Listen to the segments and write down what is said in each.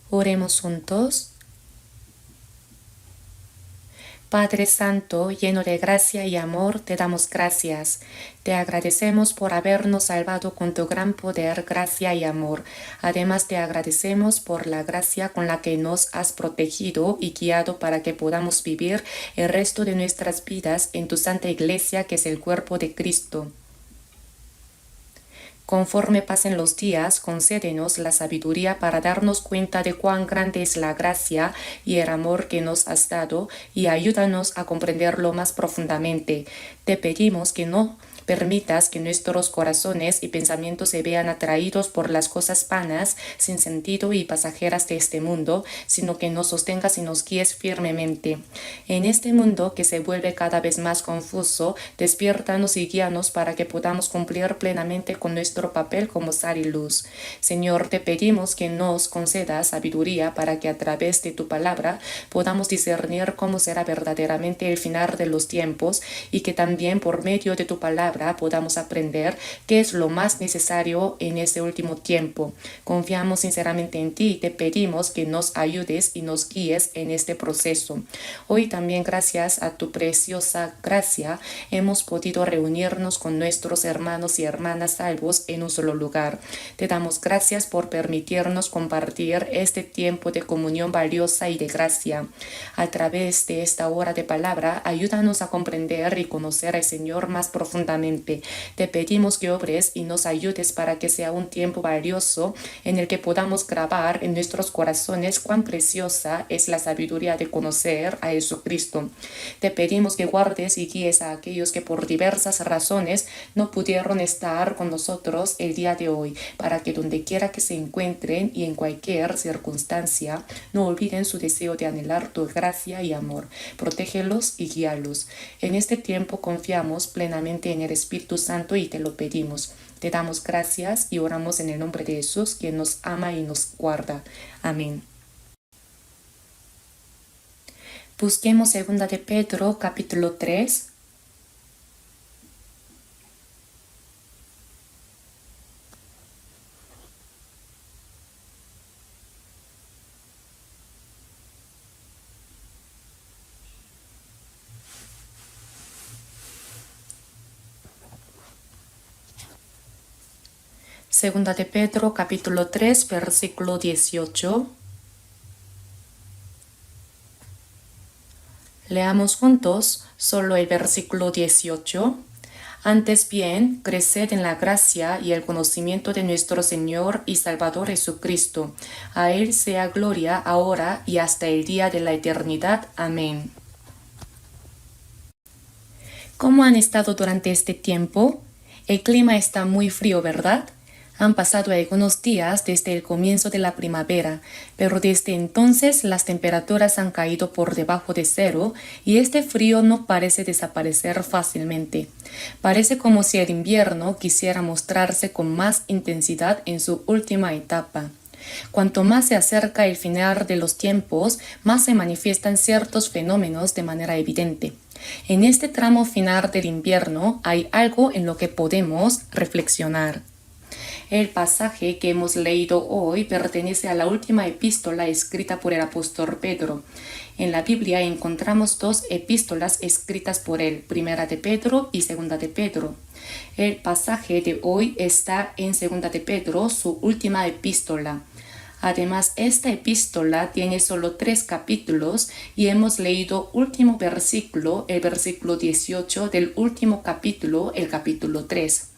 Oremos juntos. Padre Santo, lleno de gracia y amor, te damos gracias. Te agradecemos por habernos salvado con tu gran poder, gracia y amor. Además, te agradecemos por la gracia con la que nos has protegido y guiado para que podamos vivir el resto de nuestras vidas en tu Santa Iglesia, que es el cuerpo de Cristo. Conforme pasen los días, concédenos la sabiduría para darnos cuenta de cuán grande es la gracia y el amor que nos has dado, y ayúdanos a comprenderlo más profundamente. Te pedimos que no permitas que nuestros corazones y pensamientos se vean atraídos por las cosas vanas, sin sentido y pasajeras de este mundo, sino que nos sostengas y nos guíes firmemente. En este mundo que se vuelve cada vez más confuso, despiértanos y guíanos para que podamos cumplir plenamente con nuestro papel como sal y luz. Señor, te pedimos que nos concedas sabiduría para que a través de tu palabra podamos discernir cómo será verdaderamente el final de los tiempos, y que también por medio de tu palabra podamos aprender qué es lo más necesario en este último tiempo. Confiamos sinceramente en ti y te pedimos que nos ayudes y nos guíes en este proceso. Hoy también, gracias a tu preciosa gracia, hemos podido reunirnos con nuestros hermanos y hermanas salvos en un solo lugar. Te damos gracias por permitirnos compartir este tiempo de comunión valiosa y de gracia. A través de esta hora de palabra, ayúdanos a comprender y conocer al Señor más profundamente. Te pedimos que obres y nos ayudes para que sea un tiempo valioso en el que podamos grabar en nuestros corazones cuán preciosa es la sabiduría de conocer a Jesucristo. Te pedimos que guardes y guíes a aquellos que por diversas razones no pudieron estar con nosotros el día de hoy, para que donde quiera que se encuentren y en cualquier circunstancia no olviden su deseo de anhelar tu gracia y amor. Protégelos y guíalos. En este tiempo confiamos plenamente en el Espíritu Santo y te lo pedimos. Te damos gracias y oramos en el nombre de Jesús, quien nos ama y nos guarda. Amén. Busquemos 2 de Pedro, capítulo 3. Segunda de Pedro, capítulo 3, versículo 18. Leamos juntos solo el versículo 18. Antes bien, creced en la gracia y el conocimiento de nuestro Señor y Salvador Jesucristo. A Él sea gloria ahora y hasta el día de la eternidad. Amén. ¿Cómo han estado durante este tiempo? El clima está muy frío, ¿verdad? Han pasado algunos días desde el comienzo de la primavera, pero desde entonces las temperaturas han caído por debajo de cero y este frío no parece desaparecer fácilmente. Parece como si el invierno quisiera mostrarse con más intensidad en su última etapa. Cuanto más se acerca el final de los tiempos, más se manifiestan ciertos fenómenos de manera evidente. En este tramo final del invierno hay algo en lo que podemos reflexionar. El pasaje que hemos leído hoy pertenece a la última epístola escrita por el apóstol Pedro. En la Biblia encontramos dos epístolas escritas por él, Primera de Pedro y Segunda de Pedro. El pasaje de hoy está en Segunda de Pedro, su última epístola. Además, esta epístola tiene solo 3 capítulos y hemos leído último versículo, el versículo 18 del último capítulo, el capítulo 3.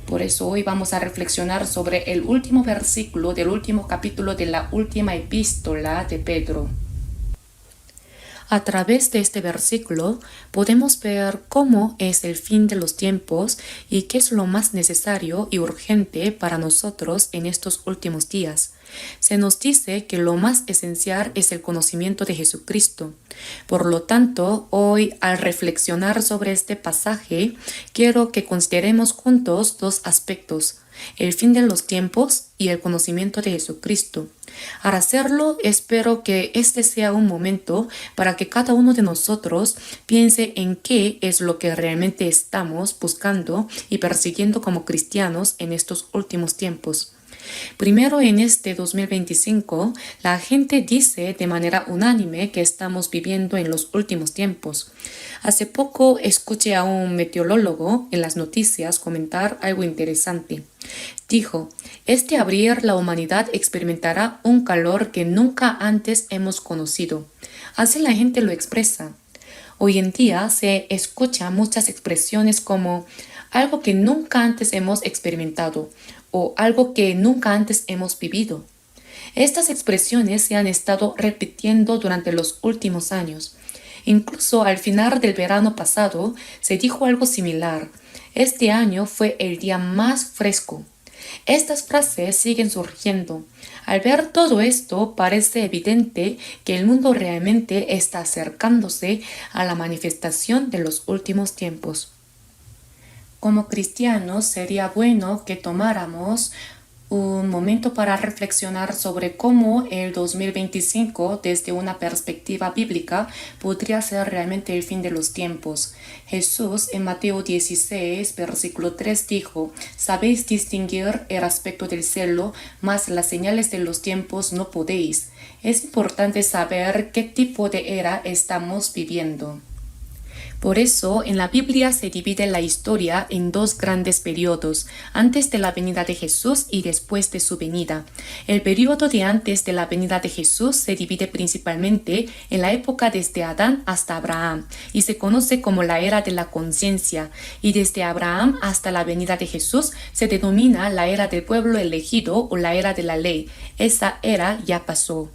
Por eso hoy vamos a reflexionar sobre el último versículo del último capítulo de la última epístola de Pedro. A través de este versículo podemos ver cómo es el fin de los tiempos y qué es lo más necesario y urgente para nosotros en estos últimos días. Se nos dice que lo más esencial es el conocimiento de Jesucristo. Por lo tanto, hoy al reflexionar sobre este pasaje, quiero que consideremos juntos dos aspectos: el fin de los tiempos y el conocimiento de Jesucristo. Al hacerlo, espero que este sea un momento para que cada uno de nosotros piense en qué es lo que realmente estamos buscando y persiguiendo como cristianos en estos últimos tiempos. Primero, en este 2025, la gente dice de manera unánime que estamos viviendo en los últimos tiempos. Hace poco escuché a un meteorólogo en las noticias comentar algo interesante. Dijo, este abril la humanidad experimentará un calor que nunca antes hemos conocido. Así la gente lo expresa. Hoy en día se escuchan muchas expresiones como algo que nunca antes hemos experimentado o algo que nunca antes hemos vivido. Estas expresiones se han estado repitiendo durante los últimos años. Incluso al final del verano pasado se dijo algo similar. Este año fue el día más fresco. Estas frases siguen surgiendo. Al ver todo esto, parece evidente que el mundo realmente está acercándose a la manifestación de los últimos tiempos. Como cristianos, sería bueno que tomáramos un momento para reflexionar sobre cómo el 2025 desde una perspectiva bíblica podría ser realmente el fin de los tiempos. Jesús en Mateo 16, versículo 3 dijo, «Sabéis distinguir el aspecto del cielo, mas las señales de los tiempos no podéis». Es importante saber qué tipo de era estamos viviendo. Por eso, en la Biblia se divide la historia en dos grandes periodos, antes de la venida de Jesús y después de su venida. El periodo de antes de la venida de Jesús se divide principalmente en la época desde Adán hasta Abraham, y se conoce como la era de la conciencia, y desde Abraham hasta la venida de Jesús se denomina la era del pueblo elegido o la era de la ley. Esa era ya pasó.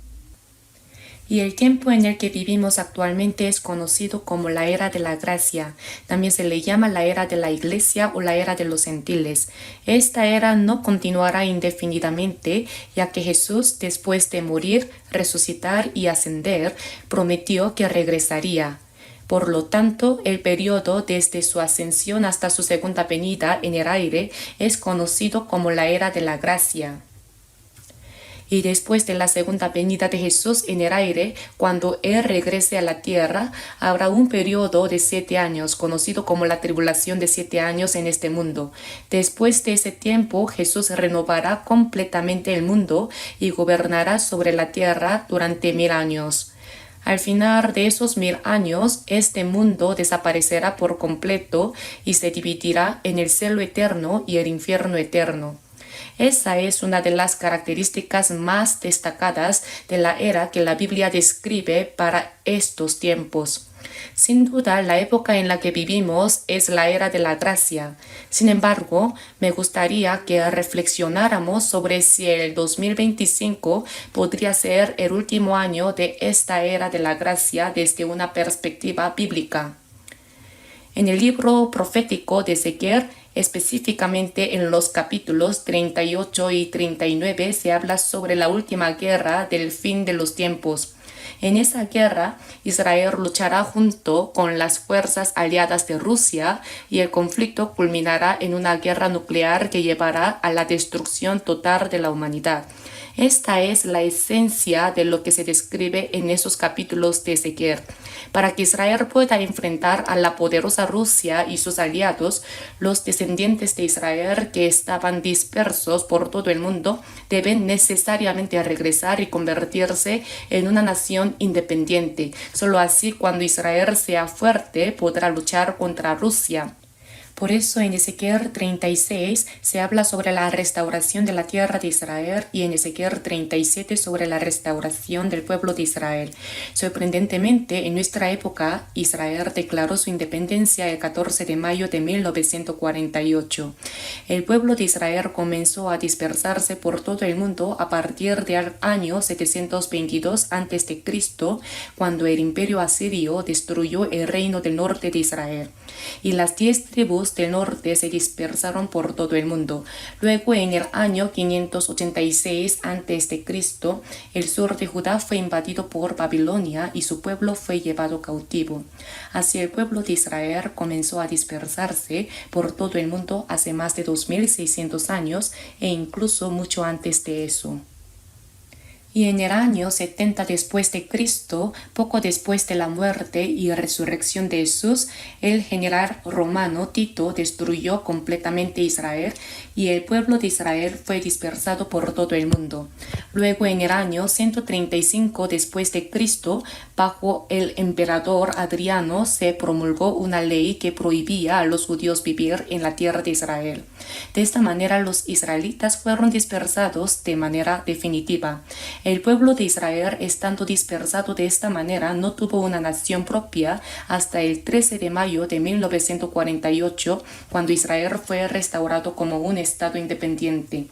Y el tiempo en el que vivimos actualmente es conocido como la era de la gracia. También se le llama la era de la iglesia o la era de los gentiles. Esta era no continuará indefinidamente, ya que Jesús, después de morir, resucitar y ascender, prometió que regresaría. Por lo tanto, el periodo desde su ascensión hasta su segunda venida en el aire es conocido como la era de la gracia. Y después de la segunda venida de Jesús en el aire, cuando Él regrese a la tierra, habrá un periodo de 7 años, conocido como la tribulación de 7 años en este mundo. Después de ese tiempo, Jesús renovará completamente el mundo y gobernará sobre la tierra durante 1000 años. Al final de esos 1000 años, este mundo desaparecerá por completo y se dividirá en el cielo eterno y el infierno eterno. Esa es una de las características más destacadas de la era que la Biblia describe para estos tiempos. Sin duda, la época en la que vivimos es la era de la gracia. Sin embargo, me gustaría que reflexionáramos sobre si el 2025 podría ser el último año de esta era de la gracia desde una perspectiva bíblica. En el libro profético de Ezequiel, específicamente en los capítulos 38 y 39, se habla sobre la última guerra del fin de los tiempos. En esa guerra, Israel luchará junto con las fuerzas aliadas de Rusia y el conflicto culminará en una guerra nuclear que llevará a la destrucción total de la humanidad. Esta es la esencia de lo que se describe en esos capítulos de Ezequiel. Para que Israel pueda enfrentar a la poderosa Rusia y sus aliados, los descendientes de Israel que estaban dispersos por todo el mundo deben necesariamente regresar y convertirse en una nación independiente. Solo así, cuando Israel sea fuerte, podrá luchar contra Rusia. Por eso en Ezequiel 36 se habla sobre la restauración de la tierra de Israel y en Ezequiel 37 sobre la restauración del pueblo de Israel. Sorprendentemente, en nuestra época, Israel declaró su independencia el 14 de mayo de 1948. El pueblo de Israel comenzó a dispersarse por todo el mundo a partir del año 722 a.C., cuando el imperio asirio destruyó el reino del norte de Israel. Y las 10 tribus del norte se dispersaron por todo el mundo. Luego, en el año 586 a.C., el sur de Judá fue invadido por Babilonia y su pueblo fue llevado cautivo. Así el pueblo de Israel comenzó a dispersarse por todo el mundo hace más de 2600 años e incluso mucho antes de eso. Y en el año 70 después de Cristo, poco después de la muerte y resurrección de Jesús, el general romano Tito destruyó completamente Israel y el pueblo de Israel fue dispersado por todo el mundo. Luego en el año 135 después de Cristo, bajo el emperador Adriano se promulgó una ley que prohibía a los judíos vivir en la tierra de Israel. De esta manera los israelitas fueron dispersados de manera definitiva. El pueblo de Israel, estando dispersado de esta manera, no tuvo una nación propia hasta el 13 de mayo de 1948, cuando Israel fue restaurado como un estado independiente.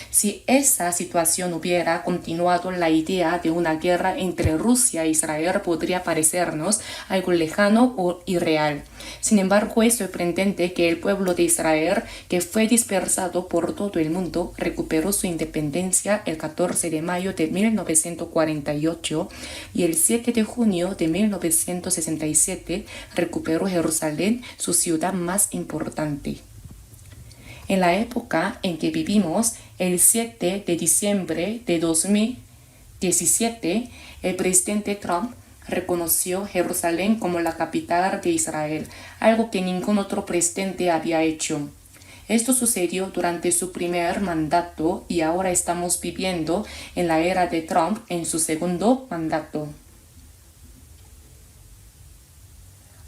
Si esa situación hubiera continuado, la idea de una guerra entre Rusia e Israel podría parecernos algo lejano o irreal. Sin embargo, es sorprendente que el pueblo de Israel, que fue dispersado por todo el mundo, recuperó su independencia el 14 de mayo de 1948 y el 7 de junio de 1967 recuperó Jerusalén, su ciudad más importante. En la época en que vivimos, el 7 de diciembre de 2017, el presidente Trump reconoció Jerusalén como la capital de Israel, algo que ningún otro presidente había hecho. Esto sucedió durante su primer mandato y ahora estamos viviendo en la era de Trump en su segundo mandato.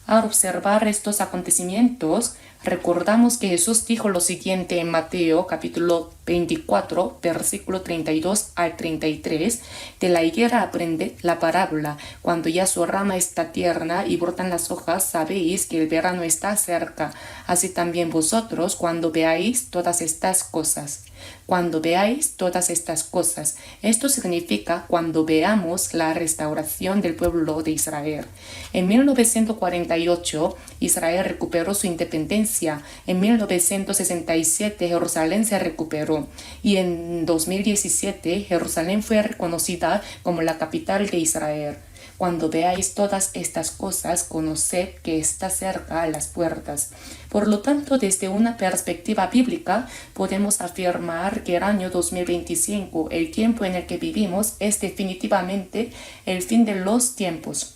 Al observar estos acontecimientos, recordamos que Jesús dijo lo siguiente en Mateo capítulo 24, versículo 32 al 33, de la higuera aprende la parábola, cuando ya su rama está tierna y brotan las hojas, sabéis que el verano está cerca, así también vosotros cuando veáis todas estas cosas. Cuando veáis todas estas cosas, esto significa cuando veamos la restauración del pueblo de Israel. En 1948, Israel recuperó su independencia. En 1967, Jerusalén se recuperó. Y en 2017, Jerusalén fue reconocida como la capital de Israel. Cuando veáis todas estas cosas, conoced que está cerca a las puertas. Por lo tanto, desde una perspectiva bíblica, podemos afirmar que el año 2025, el tiempo en el que vivimos, es definitivamente el fin de los tiempos.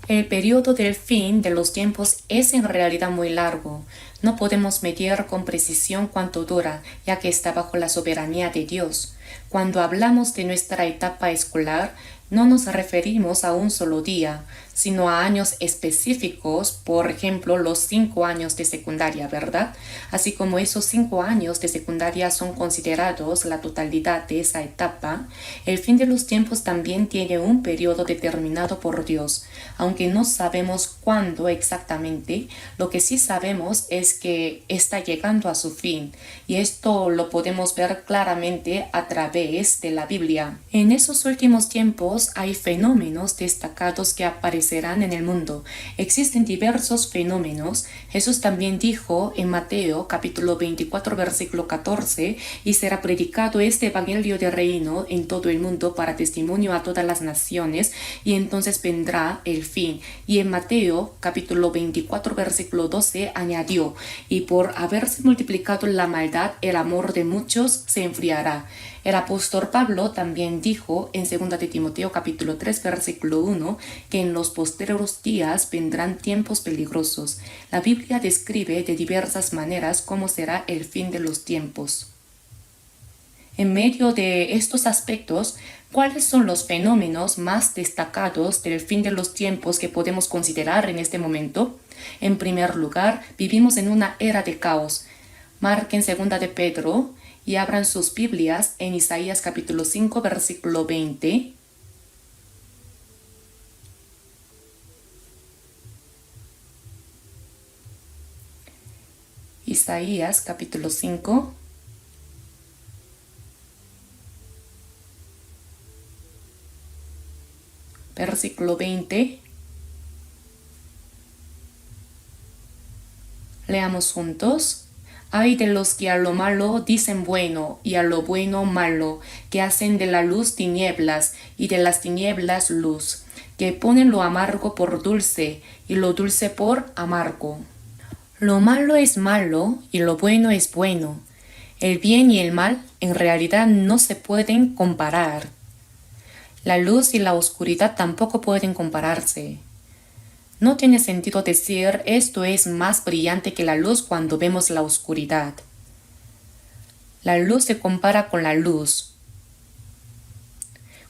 El periodo del fin de los tiempos es en realidad muy largo. No podemos medir con precisión cuánto dura, ya que está bajo la soberanía de Dios. Cuando hablamos de nuestra etapa escolar, no nos referimos a un solo día, sino a años específicos, por ejemplo, los 5 años de secundaria, ¿verdad? Así como esos 5 años de secundaria son considerados la totalidad de esa etapa, el fin de los tiempos también tiene un periodo determinado por Dios. Aunque no sabemos cuándo exactamente, lo que sí sabemos es que está llegando a su fin, y esto lo podemos ver claramente a través de la Biblia. En esos últimos tiempos hay fenómenos destacados que aparecerán en el mundo. Existen diversos fenómenos. Jesús también dijo en Mateo capítulo 24 versículo 14, y será predicado este evangelio del reino en todo el mundo para testimonio a todas las naciones, y entonces vendrá el fin. Y en Mateo capítulo 24 versículo 12 añadió, y por haberse multiplicado la maldad, el amor de muchos se enfriará. El apóstol Pablo también dijo en 2 de Timoteo capítulo 3 versículo 1 que en los postreros días vendrán tiempos peligrosos. La Biblia describe de diversas maneras cómo será el fin de los tiempos. En medio de estos aspectos, ¿cuáles son los fenómenos más destacados del fin de los tiempos que podemos considerar en este momento? En primer lugar, vivimos en una era de caos. Marquen 2 de Pedro y abran sus Biblias en Isaías capítulo 5 versículo 20. Isaías capítulo 5 versículo 20. Leamos juntos. Ay de los que a lo malo dicen bueno y a lo bueno malo, que hacen de la luz tinieblas y de las tinieblas luz, que ponen lo amargo por dulce y lo dulce por amargo. Lo malo es malo y lo bueno es bueno. El bien y el mal en realidad no se pueden comparar. La luz y la oscuridad tampoco pueden compararse. No tiene sentido decir esto es más brillante que la luz cuando vemos la oscuridad. La luz se compara con la luz.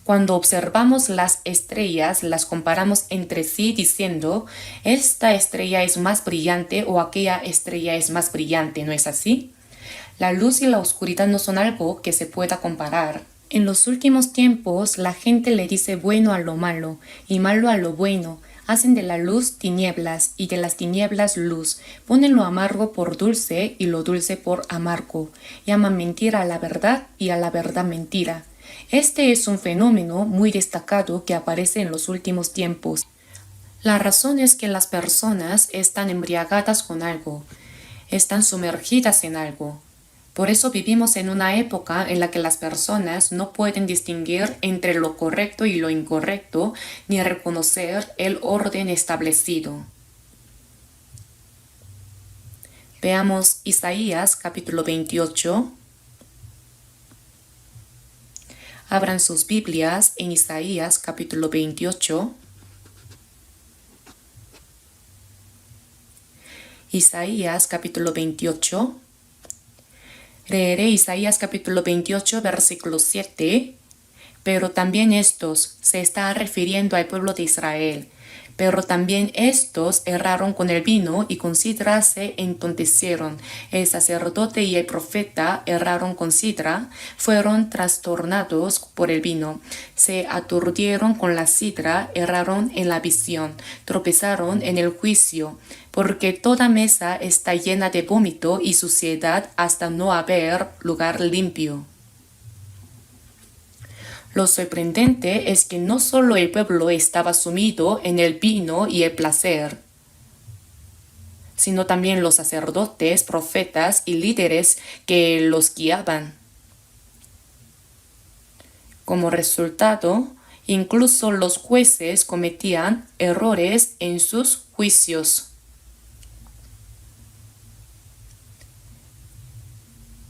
Cuando observamos las estrellas, las comparamos entre sí diciendo, esta estrella es más brillante o aquella estrella es más brillante, ¿no es así? La luz y la oscuridad no son algo que se pueda comparar. En los últimos tiempos, la gente le dice bueno a lo malo y malo a lo bueno. Hacen de la luz tinieblas y de las tinieblas luz. Ponen lo amargo por dulce y lo dulce por amargo. Llaman mentira a la verdad y a la verdad mentira. Este es un fenómeno muy destacado que aparece en los últimos tiempos. La razón es que las personas están embriagadas con algo, están sumergidas en algo. Por eso vivimos en una época en la que las personas no pueden distinguir entre lo correcto y lo incorrecto, ni reconocer el orden establecido. Veamos Isaías capítulo 28. Abran sus Biblias en Isaías capítulo 28. Isaías capítulo 28. Leeré Isaías capítulo 28, versículo 7. Pero también estos, se está refiriendo al pueblo de Israel, pero también estos erraron con el vino y con sidra se entontecieron. El sacerdote y el profeta erraron con sidra, fueron trastornados por el vino. Se aturdieron con la sidra, erraron en la visión, tropezaron en el juicio. Porque toda mesa está llena de vómito y suciedad hasta no haber lugar limpio. Lo sorprendente es que no solo el pueblo estaba sumido en el vino y el placer, sino también los sacerdotes, profetas y líderes que los guiaban. Como resultado, incluso los jueces cometían errores en sus juicios.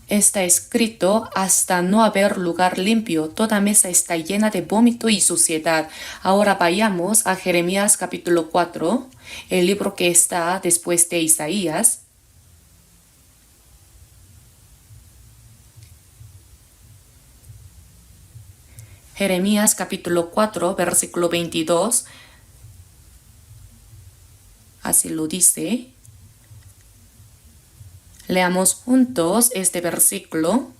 Está escrito hasta no haber lugar limpio, toda mesa está llena de vómito y suciedad. Ahora vayamos a Jeremías capítulo 4, el libro que está después de Isaías. Jeremías capítulo 4, versículo 22. Así lo dice. Leamos juntos este versículo.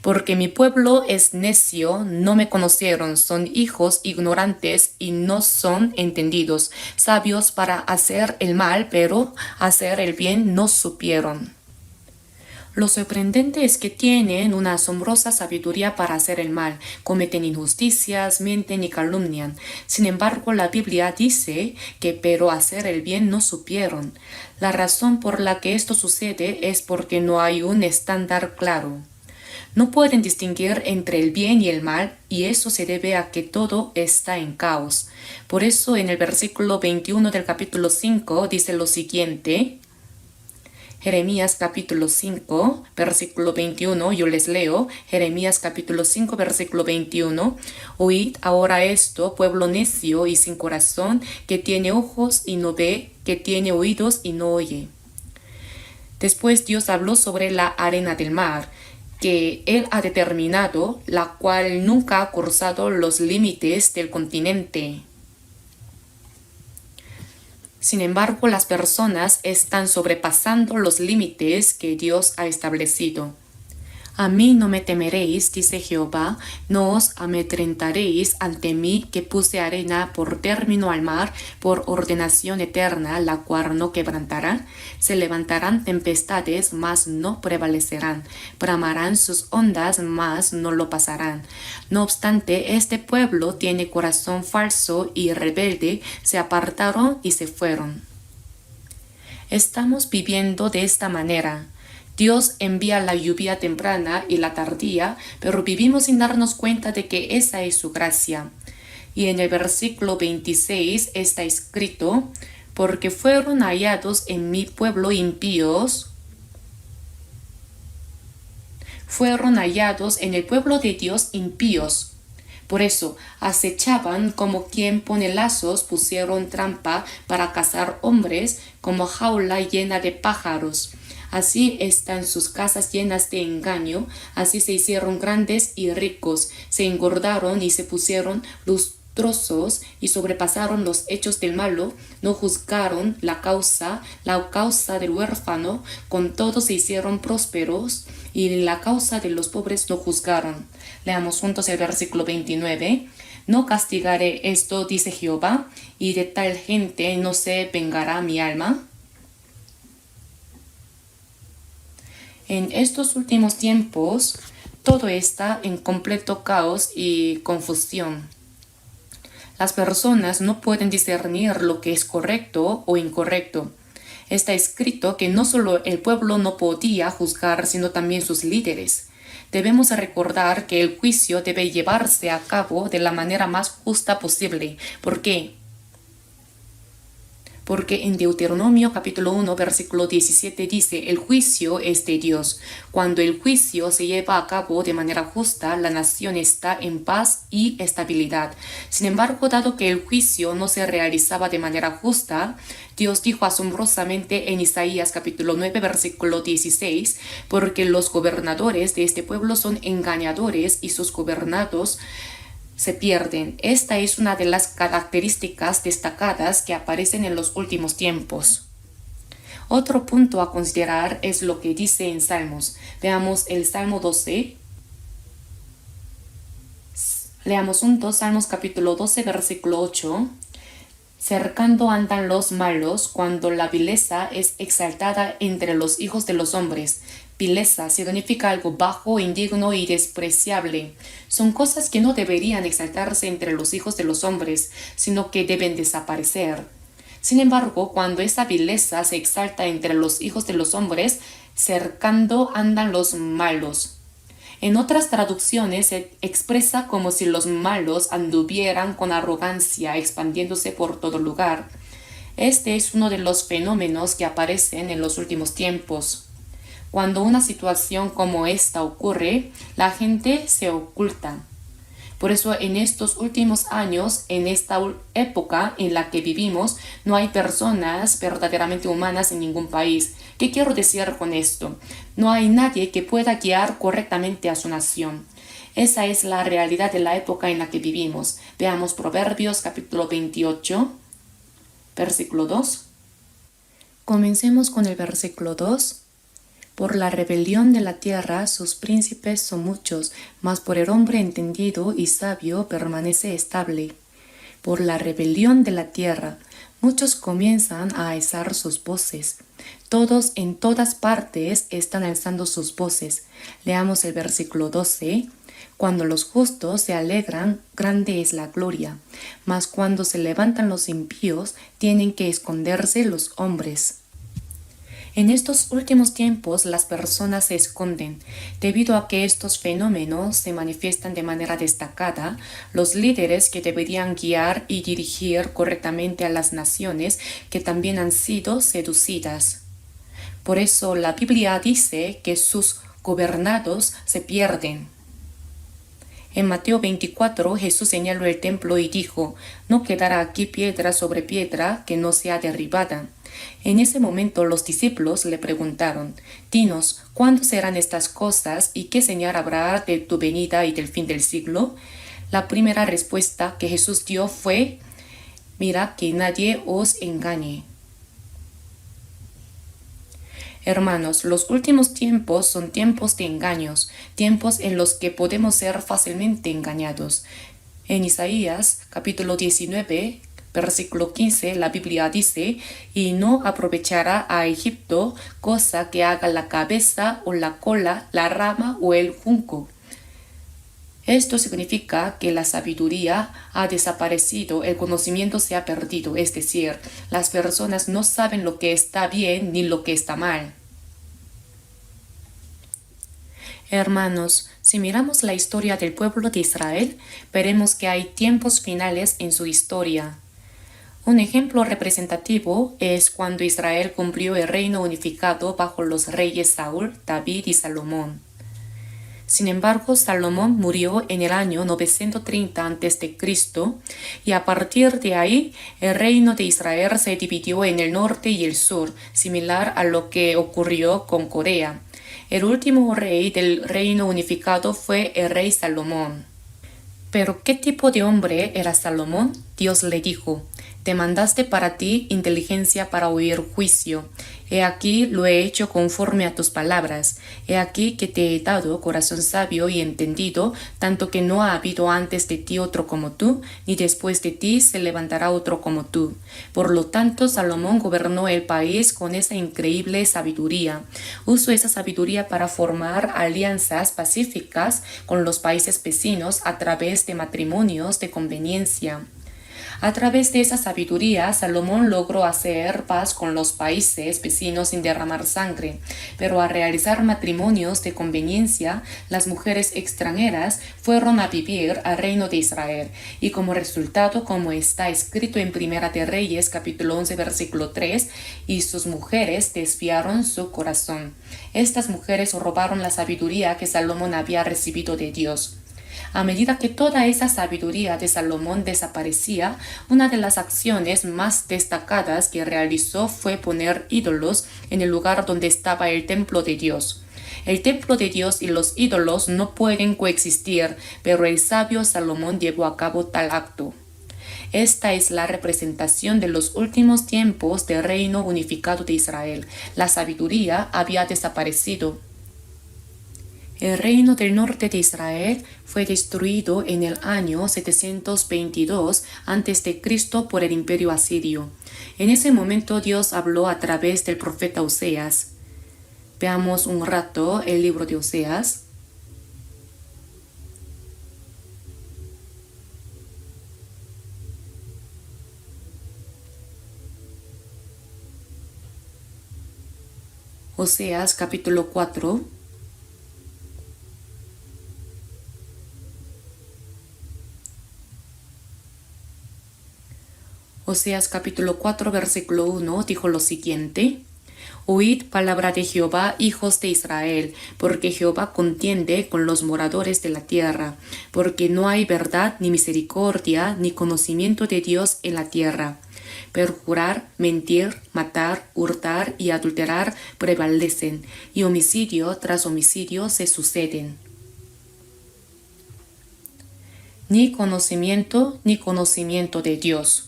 Porque mi pueblo es necio, no me conocieron, son hijos ignorantes y no son entendidos, sabios para hacer el mal, pero hacer el bien no supieron. Lo sorprendente es que tienen una asombrosa sabiduría para hacer el mal, cometen injusticias, mienten y calumnian. Sin embargo, la Biblia dice que pero hacer el bien no supieron. La razón por la que esto sucede es porque no hay un estándar claro. No pueden distinguir entre el bien y el mal, y eso se debe a que todo está en caos. Por eso en el versículo 21 del capítulo 5 dice lo siguiente. Jeremías capítulo 5, versículo 21, yo les leo, Jeremías capítulo 5, versículo 21, oíd ahora esto, pueblo necio y sin corazón, que tiene ojos y no ve, que tiene oídos y no oye. Después Dios habló sobre la arena del mar, que Él ha determinado, la cual nunca ha cruzado los límites del continente. Sin embargo, las personas están sobrepasando los límites que Dios ha establecido. A mí no me temeréis, dice Jehová, no os amedrentaréis ante mí, que puse arena por término al mar, por ordenación eterna, la cual no quebrantará. Se levantarán tempestades, mas no prevalecerán. Bramarán sus ondas, mas no lo pasarán. No obstante, este pueblo tiene corazón falso y rebelde, se apartaron y se fueron. Estamos viviendo de esta manera. Dios envía la lluvia temprana y la tardía, pero vivimos sin darnos cuenta de que esa es su gracia. Y en el versículo 26 está escrito, porque fueron hallados en mi pueblo impíos, fueron hallados en el pueblo de Dios impíos, Por eso, acechaban como quien pone lazos, pusieron trampa para cazar hombres, como jaula llena de pájaros. Así están sus casas llenas de engaño, así se hicieron grandes y ricos, se engordaron y se pusieron lustrosos y sobrepasaron los hechos del malo, no juzgaron la causa del huérfano, con todo se hicieron prósperos y la causa de los pobres no juzgaron. Leamos juntos el versículo 29. No castigaré esto, dice Jehová, y de tal gente no se vengará mi alma. En estos últimos tiempos, todo está en completo caos y confusión. Las personas no pueden discernir lo que es correcto o incorrecto. Está escrito que no solo el pueblo no podía juzgar, sino también sus líderes. Debemos recordar que el juicio debe llevarse a cabo de la manera más justa posible. ¿Por qué? Porque en Deuteronomio capítulo 1 versículo 17 dice, el juicio es de Dios. Cuando el juicio se lleva a cabo de manera justa, la nación está en paz y estabilidad. Sin embargo, dado que el juicio no se realizaba de manera justa, Dios dijo asombrosamente en Isaías capítulo 9 versículo 16, porque los gobernadores de este pueblo son engañadores y sus gobernados se pierden. Esta es una de las características destacadas que aparecen en los últimos tiempos. Otro punto a considerar es lo que dice en Salmos. Veamos el Salmo 12. Leamos juntos Salmos capítulo 12, versículo 8. Cercando andan los malos cuando la vileza es exaltada entre los hijos de los hombres. Vileza significa algo bajo, indigno y despreciable. Son cosas que no deberían exaltarse entre los hijos de los hombres, sino que deben desaparecer. Sin embargo, cuando esa vileza se exalta entre los hijos de los hombres, cercando andan los malos. En otras traducciones se expresa como si los malos anduvieran con arrogancia, expandiéndose por todo lugar. Este es uno de los fenómenos que aparecen en los últimos tiempos. Cuando una situación como esta ocurre, la gente se oculta. Por eso en estos últimos años, en esta época en la que vivimos, no hay personas verdaderamente humanas en ningún país. ¿Qué quiero decir con esto? No hay nadie que pueda guiar correctamente a su nación. Esa es la realidad de la época en la que vivimos. Veamos Proverbios capítulo 28, versículo 2. Comencemos con el versículo 2. Por la rebelión de la tierra sus príncipes son muchos, mas por el hombre entendido y sabio permanece estable. Por la rebelión de la tierra, muchos comienzan a alzar sus voces. Todos en todas partes están alzando sus voces. Leamos el versículo 12. Cuando los justos se alegran, grande es la gloria. Mas cuando se levantan los impíos, tienen que esconderse los hombres. En estos últimos tiempos las personas se esconden. Debido a que estos fenómenos se manifiestan de manera destacada, los líderes que deberían guiar y dirigir correctamente a las naciones que también han sido seducidas. Por eso la Biblia dice que sus gobernados se pierden. En Mateo 24 Jesús señaló el templo y dijo, no quedará aquí piedra sobre piedra que no sea derribada. En ese momento los discípulos le preguntaron, dinos, ¿cuándo serán estas cosas y qué señal habrá de tu venida y del fin del siglo? La primera respuesta que Jesús dio fue, mirad que nadie os engañe. Hermanos, los últimos tiempos son tiempos de engaños, tiempos en los que podemos ser fácilmente engañados. En Isaías capítulo 19, versículo 15, la Biblia dice, y no aprovechará a Egipto cosa que haga la cabeza o la cola, la rama o el junco. Esto significa que la sabiduría ha desaparecido, el conocimiento se ha perdido, es decir, las personas no saben lo que está bien ni lo que está mal. Hermanos, si miramos la historia del pueblo de Israel, veremos que hay tiempos finales en su historia. Un ejemplo representativo es cuando Israel cumplió el reino unificado bajo los reyes Saúl, David y Salomón. Sin embargo, Salomón murió en el año 930 a.C. y a partir de ahí el reino de Israel se dividió en el norte y el sur, similar a lo que ocurrió con Corea. El último rey del reino unificado fue el rey Salomón. ¿Pero qué tipo de hombre era Salomón? Dios le dijo: te mandaste para ti inteligencia para oír juicio. He aquí lo he hecho conforme a tus palabras. He aquí que te he dado corazón sabio y entendido, tanto que no ha habido antes de ti otro como tú, ni después de ti se levantará otro como tú. Por lo tanto, Salomón gobernó el país con esa increíble sabiduría. Usó esa sabiduría para formar alianzas pacíficas con los países vecinos a través de matrimonios de conveniencia. A través de esa sabiduría, Salomón logró hacer paz con los países vecinos sin derramar sangre, pero al realizar matrimonios de conveniencia, las mujeres extranjeras fueron a vivir al reino de Israel, y como resultado, como está escrito en Primera de Reyes, capítulo 11, versículo 3, y sus mujeres desviaron su corazón. Estas mujeres robaron la sabiduría que Salomón había recibido de Dios. A medida que toda esa sabiduría de Salomón desaparecía, una de las acciones más destacadas que realizó fue poner ídolos en el lugar donde estaba el templo de Dios. El templo de Dios y los ídolos no pueden coexistir, pero el sabio Salomón llevó a cabo tal acto. Esta es la representación de los últimos tiempos del reino unificado de Israel. La sabiduría había desaparecido. El reino del norte de Israel fue destruido en el año 722 a.C. por el imperio asirio. En ese momento Dios habló a través del profeta Oseas. Veamos un rato el libro de Oseas. Oseas capítulo 4. Oseas capítulo 4, versículo 1 dijo lo siguiente: Oíd palabra de Jehová, hijos de Israel, porque Jehová contiende con los moradores de la tierra, porque no hay verdad, ni misericordia, ni conocimiento de Dios en la tierra. Perjurar, mentir, matar, hurtar y adulterar prevalecen, y homicidio tras homicidio se suceden. Ni conocimiento de Dios.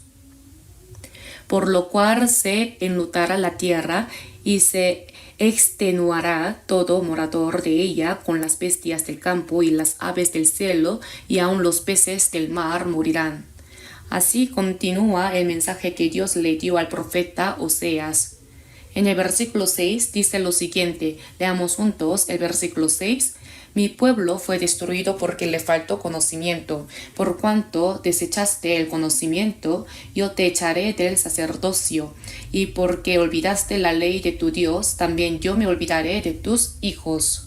Por lo cual se enlutará la tierra y se extenuará todo morador de ella, con las bestias del campo y las aves del cielo, y aun los peces del mar morirán. Así continúa el mensaje que Dios le dio al profeta Oseas. En el versículo 6 dice lo siguiente, leamos juntos el versículo 6. Mi pueblo fue destruido porque le faltó conocimiento. Por cuanto desechaste el conocimiento, yo te echaré del sacerdocio. Y porque olvidaste la ley de tu Dios, también yo me olvidaré de tus hijos.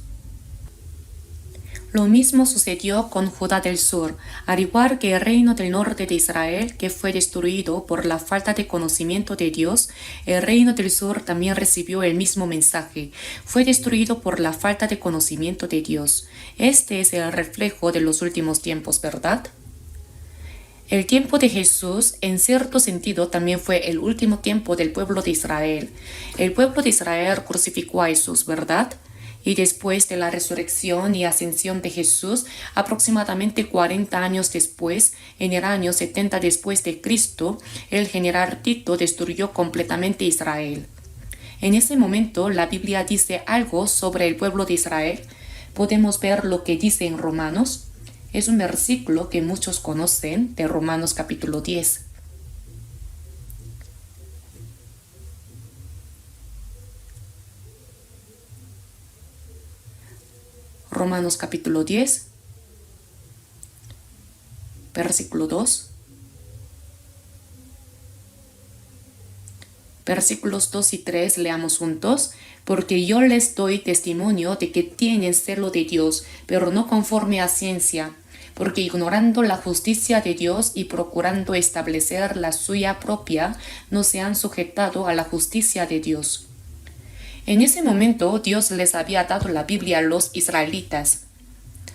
Lo mismo sucedió con Judá del sur, al igual que el reino del norte de Israel, que fue destruido por la falta de conocimiento de Dios. El reino del sur también recibió el mismo mensaje. Fue destruido por la falta de conocimiento de Dios. Este es el reflejo de los últimos tiempos, ¿verdad? El tiempo de Jesús, en cierto sentido, también fue el último tiempo del pueblo de Israel. El pueblo de Israel crucificó a Jesús, ¿verdad? Y después de la resurrección y ascensión de Jesús, aproximadamente 40 años después, en el año 70 después de Cristo, el general Tito destruyó completamente Israel. En ese momento, la Biblia dice algo sobre el pueblo de Israel. Podemos ver lo que dice en Romanos. Es un versículo que muchos conocen, de Romanos capítulo 10. Romanos capítulo 10, versículo 2. Versículos 2 y 3 leamos juntos. Porque yo les doy testimonio de que tienen celo de Dios, pero no conforme a ciencia, porque ignorando la justicia de Dios y procurando establecer la suya propia, no se han sujetado a la justicia de Dios. En ese momento Dios les había dado la Biblia a los israelitas.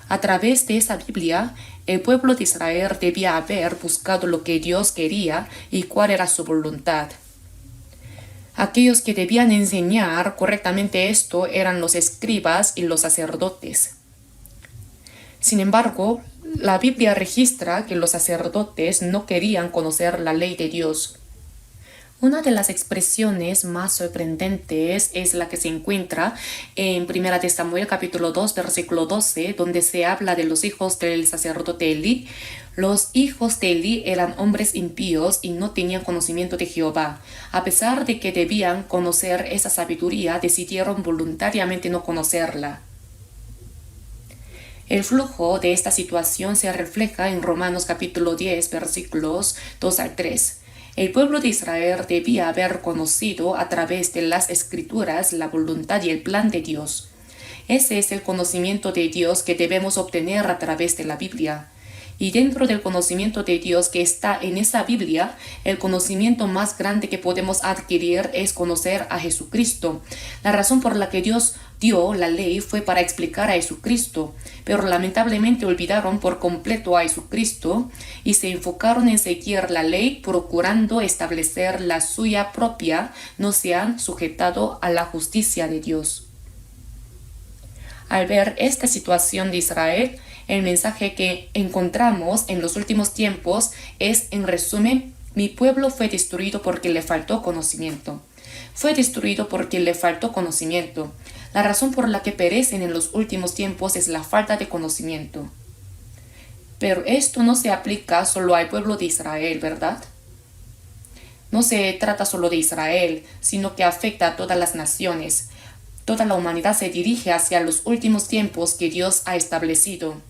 A través de esa Biblia, el pueblo de Israel debía haber buscado lo que Dios quería y cuál era su voluntad. Aquellos que debían enseñar correctamente esto eran los escribas y los sacerdotes. Sin embargo, la Biblia registra que los sacerdotes no querían conocer la ley de Dios. Una de las expresiones más sorprendentes es la que se encuentra en 1 de Samuel capítulo 2 versículo 12, donde se habla de los hijos del sacerdote Elí. Los hijos de Elí eran hombres impíos y no tenían conocimiento de Jehová. A pesar de que debían conocer esa sabiduría, decidieron voluntariamente no conocerla. El flujo de esta situación se refleja en Romanos capítulo 10 versículos 2 al 3. El pueblo de Israel debía haber conocido a través de las Escrituras la voluntad y el plan de Dios. Ese es el conocimiento de Dios que debemos obtener a través de la Biblia. Y dentro del conocimiento de Dios que está en esa Biblia, el conocimiento más grande que podemos adquirir es conocer a Jesucristo. La razón por la que Dios dio la ley fue para explicar a Jesucristo, pero lamentablemente olvidaron por completo a Jesucristo y se enfocaron en seguir la ley procurando establecer la suya propia, no se han sujetado a la justicia de Dios. Al ver esta situación de Israel, el mensaje que encontramos en los últimos tiempos es, en resumen, mi pueblo fue destruido porque le faltó conocimiento. Fue destruido porque le faltó conocimiento. La razón por la que perecen en los últimos tiempos es la falta de conocimiento. Pero esto no se aplica solo al pueblo de Israel, ¿verdad? No se trata solo de Israel, sino que afecta a todas las naciones. Toda la humanidad se dirige hacia los últimos tiempos que Dios ha establecido.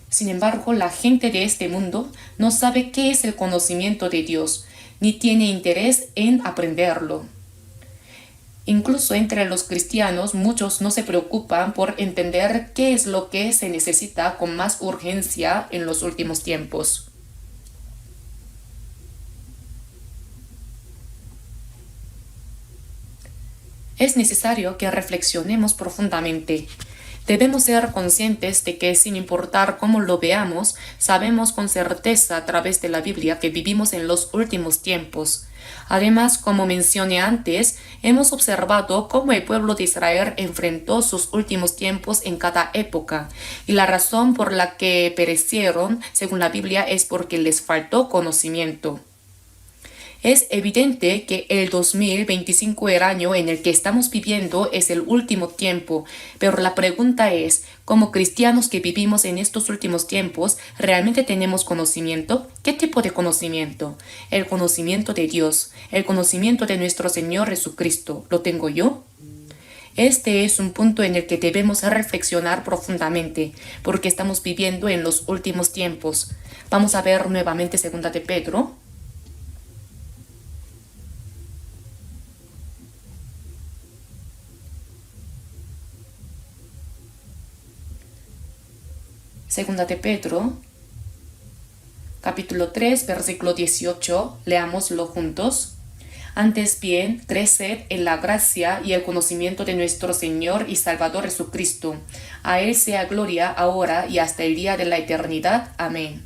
Sin embargo, la gente de este mundo no sabe qué es el conocimiento de Dios, ni tiene interés en aprenderlo. Incluso entre los cristianos, muchos no se preocupan por entender qué es lo que se necesita con más urgencia en los últimos tiempos. Es necesario que reflexionemos profundamente. Debemos ser conscientes de que sin importar cómo lo veamos, sabemos con certeza a través de la Biblia que vivimos en los últimos tiempos. Además, como mencioné antes, hemos observado cómo el pueblo de Israel enfrentó sus últimos tiempos en cada época, y la razón por la que perecieron, según la Biblia, es porque les faltó conocimiento. Es evidente que el 2025, el año en el que estamos viviendo, es el último tiempo, pero la pregunta es, como cristianos que vivimos en estos últimos tiempos, ¿realmente tenemos conocimiento? ¿Qué tipo de conocimiento? El conocimiento de Dios, el conocimiento de nuestro Señor Jesucristo. ¿Lo tengo yo? Este es un punto en el que debemos reflexionar profundamente, porque estamos viviendo en los últimos tiempos. Vamos a ver nuevamente 2 de Pedro. Segunda de Pedro, capítulo 3, versículo 18, leámoslo juntos. Antes bien, creced en la gracia y el conocimiento de nuestro Señor y Salvador Jesucristo. A Él sea gloria ahora y hasta el día de la eternidad. Amén.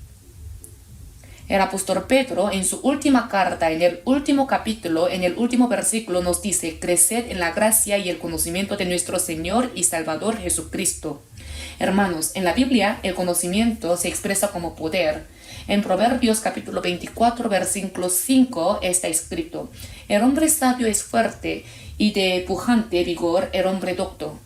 El apóstol Pedro, en su última carta, en el último capítulo, en el último versículo, nos dice, creced en la gracia y el conocimiento de nuestro Señor y Salvador Jesucristo. Hermanos, en la Biblia el conocimiento se expresa como poder. En Proverbios capítulo 24, versículo 5 está escrito, el hombre sabio es fuerte y de pujante vigor el hombre docto.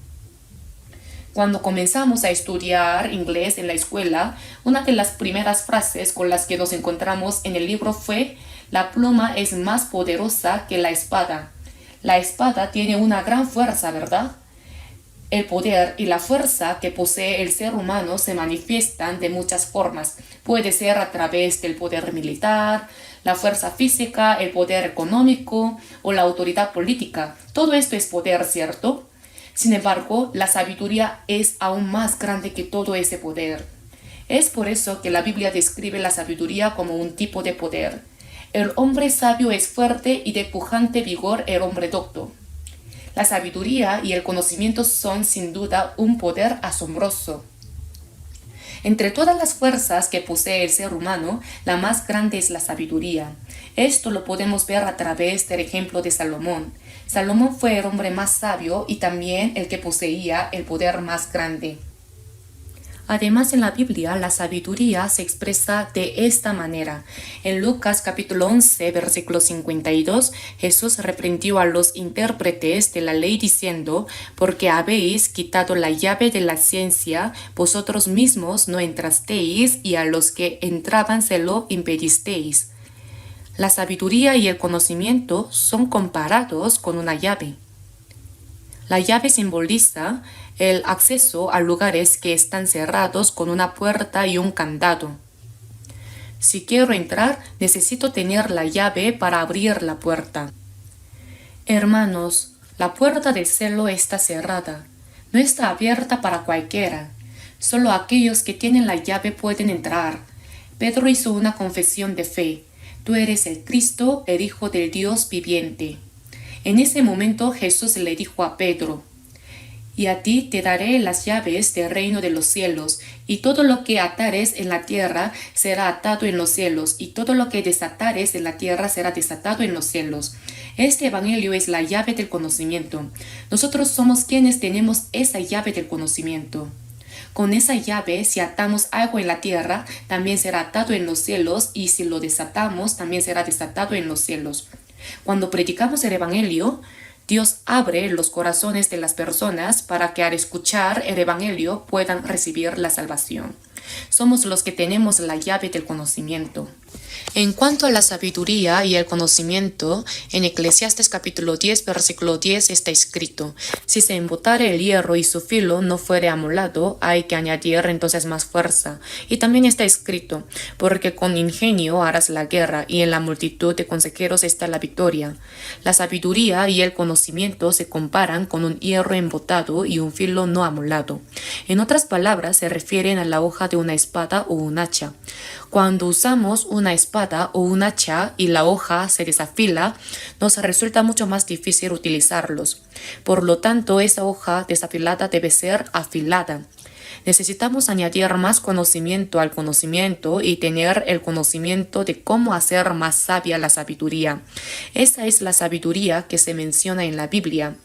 Cuando comenzamos a estudiar inglés en la escuela, una de las primeras frases con las que nos encontramos en el libro fue, la pluma es más poderosa que la espada. La espada tiene una gran fuerza, ¿verdad? El poder y la fuerza que posee el ser humano se manifiestan de muchas formas. Puede ser a través del poder militar, la fuerza física, el poder económico o la autoridad política. Todo esto es poder, ¿cierto? Sin embargo, la sabiduría es aún más grande que todo ese poder. Es por eso que la Biblia describe la sabiduría como un tipo de poder. El hombre sabio es fuerte y de pujante vigor el hombre docto. La sabiduría y el conocimiento son sin duda un poder asombroso. Entre todas las fuerzas que posee el ser humano, la más grande es la sabiduría. Esto lo podemos ver a través del ejemplo de Salomón. Salomón fue el hombre más sabio y también el que poseía el poder más grande. Además, en la Biblia, la sabiduría se expresa de esta manera. En Lucas capítulo 11, versículo 52, Jesús reprendió a los intérpretes de la ley diciendo: porque habéis quitado la llave de la ciencia, vosotros mismos no entrasteis, y a los que entraban se lo impedisteis. La sabiduría y el conocimiento son comparados con una llave. La llave simboliza el acceso a lugares que están cerrados con una puerta y un candado. Si quiero entrar, necesito tener la llave para abrir la puerta. Hermanos, la puerta del cielo está cerrada. No está abierta para cualquiera. Solo aquellos que tienen la llave pueden entrar. Pedro hizo una confesión de fe: tú eres el Cristo, el Hijo del Dios viviente. En ese momento Jesús le dijo a Pedro: y a ti te daré las llaves del reino de los cielos, y todo lo que atares en la tierra será atado en los cielos, y todo lo que desatares en la tierra será desatado en los cielos. Este evangelio es la llave del conocimiento. Nosotros somos quienes tenemos esa llave del conocimiento. Con esa llave, si atamos algo en la tierra, también será atado en los cielos, y si lo desatamos, también será desatado en los cielos. Cuando predicamos el evangelio, Dios abre los corazones de las personas para que al escuchar el evangelio puedan recibir la salvación. Somos los que tenemos la llave del conocimiento. En cuanto a la sabiduría y el conocimiento, en Eclesiastes capítulo 10, versículo 10 está escrito: si se embotare el hierro y su filo no fuere amolado, hay que añadir entonces más fuerza. Y también está escrito: porque con ingenio harás la guerra, y en la multitud de consejeros está la victoria. La sabiduría y el conocimiento se comparan con un hierro embotado y un filo no amolado. En otras palabras, se refieren a la hoja de una espada o un hacha. Cuando usamos una espada o un hacha y la hoja se desafila, nos resulta mucho más difícil utilizarlos. Por lo tanto, esa hoja desafilada debe ser afilada. Necesitamos añadir más conocimiento al conocimiento y tener el conocimiento de cómo hacer más sabia la sabiduría. Esa es la sabiduría que se menciona en la Biblia.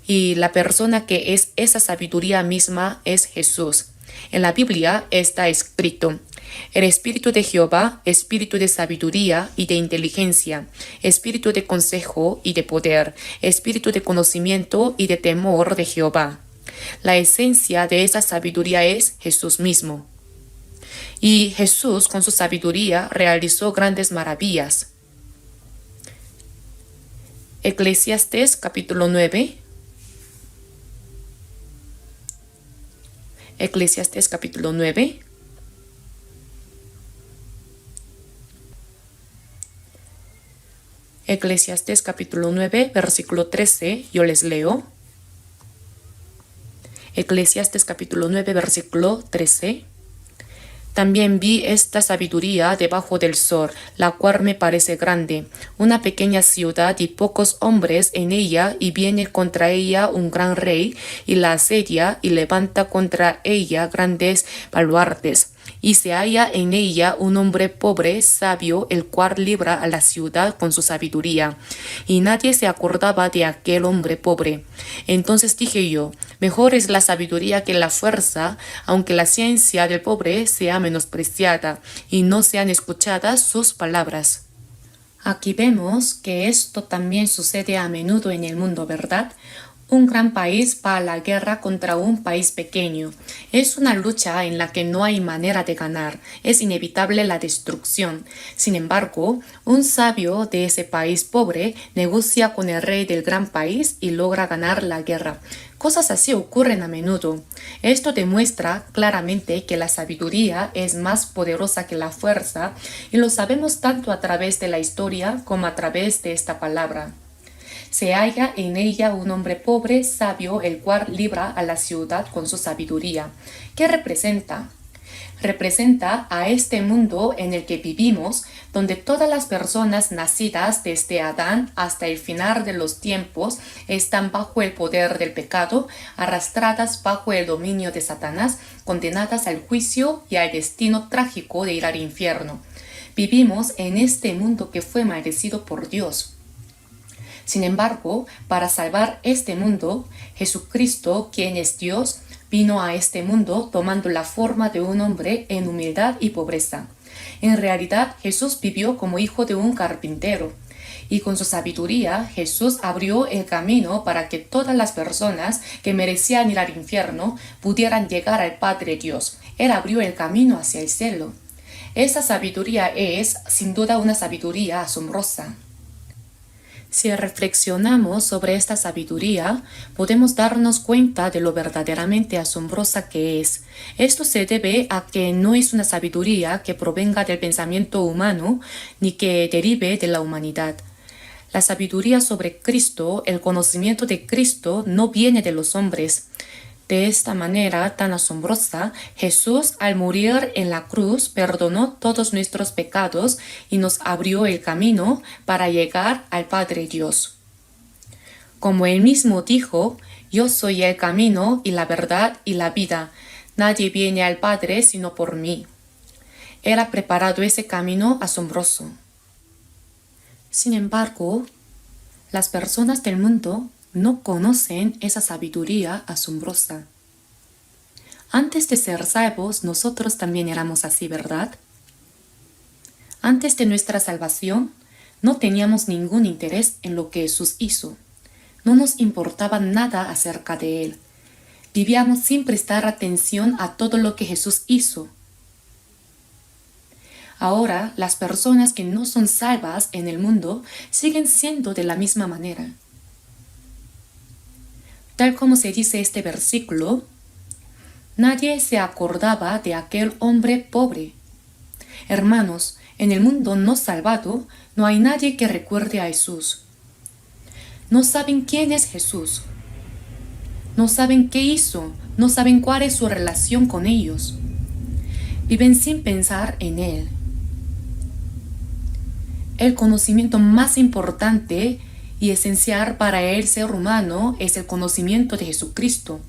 Y la persona que es esa sabiduría misma es Jesús. En la Biblia está escrito: el Espíritu de Jehová, Espíritu de sabiduría y de inteligencia, Espíritu de consejo y de poder, Espíritu de conocimiento y de temor de Jehová. La esencia de esa sabiduría es Jesús mismo. Y Jesús, con su sabiduría, realizó grandes maravillas. Eclesiastes capítulo 9. Eclesiastes capítulo 9. Eclesiastes capítulo 9, versículo 13, yo les leo. Eclesiastes capítulo 9, versículo 13. También vi esta sabiduría debajo del sol, la cual me parece grande, una pequeña ciudad y pocos hombres en ella, y viene contra ella un gran rey, y la asedia, y levanta contra ella grandes baluartes. Y se halla en ella un hombre pobre, sabio, el cual libra a la ciudad con su sabiduría. Y nadie se acordaba de aquel hombre pobre. Entonces dije yo: mejor es la sabiduría que la fuerza, aunque la ciencia del pobre sea menospreciada, y no sean escuchadas sus palabras. Aquí vemos que esto también sucede a menudo en el mundo, ¿verdad? Un gran país va a la guerra contra un país pequeño. Es una lucha en la que no hay manera de ganar. Es inevitable la destrucción. Sin embargo, un sabio de ese país pobre negocia con el rey del gran país y logra ganar la guerra. Cosas así ocurren a menudo. Esto demuestra claramente que la sabiduría es más poderosa que la fuerza, y lo sabemos tanto a través de la historia como a través de esta palabra. Se halla en ella un hombre pobre, sabio, el cual libra a la ciudad con su sabiduría. ¿Qué representa? representa a este mundo en el que vivimos, donde todas las personas nacidas desde Adán hasta el final de los tiempos están bajo el poder del pecado, arrastradas bajo el dominio de Satanás, condenadas al juicio y al destino trágico de ir al infierno. Vivimos en este mundo que fue maldecido por Dios. Sin embargo, para salvar este mundo, Jesucristo, quien es Dios, vino a este mundo tomando la forma de un hombre en humildad y pobreza. En realidad, Jesús vivió como hijo de un carpintero, y con su sabiduría Jesús abrió el camino para que todas las personas que merecían ir al infierno pudieran llegar al Padre Dios. Él abrió el camino hacia el cielo. Esa sabiduría es, sin duda, una sabiduría asombrosa. Si reflexionamos sobre esta sabiduría, podemos darnos cuenta de lo verdaderamente asombrosa que es. Esto se debe a que no es una sabiduría que provenga del pensamiento humano ni que derive de la humanidad. La sabiduría sobre Cristo, el conocimiento de Cristo, no viene de los hombres. De esta manera tan asombrosa, Jesús, al morir en la cruz, perdonó todos nuestros pecados y nos abrió el camino para llegar al Padre Dios. Como él mismo dijo, yo soy el camino y la verdad y la vida. Nadie viene al Padre sino por mí. Él ha preparado ese camino asombroso. Sin embargo, las personas del mundo no conocen esa sabiduría asombrosa. Antes de ser salvos, nosotros también éramos así, ¿verdad? Antes de nuestra salvación, no teníamos ningún interés en lo que Jesús hizo. No nos importaba nada acerca de Él. Vivíamos sin prestar atención a todo lo que Jesús hizo. Ahora, las personas que no son salvas en el mundo siguen siendo de la misma manera. Tal como se dice este versículo, nadie se acordaba de aquel hombre pobre. Hermanos, en el mundo no salvado no hay nadie que recuerde a Jesús. No saben quién es Jesús. No saben qué hizo. No saben cuál es su relación con ellos. Viven sin pensar en Él. El conocimiento más importante y esencial para el ser humano es el conocimiento de Jesucristo.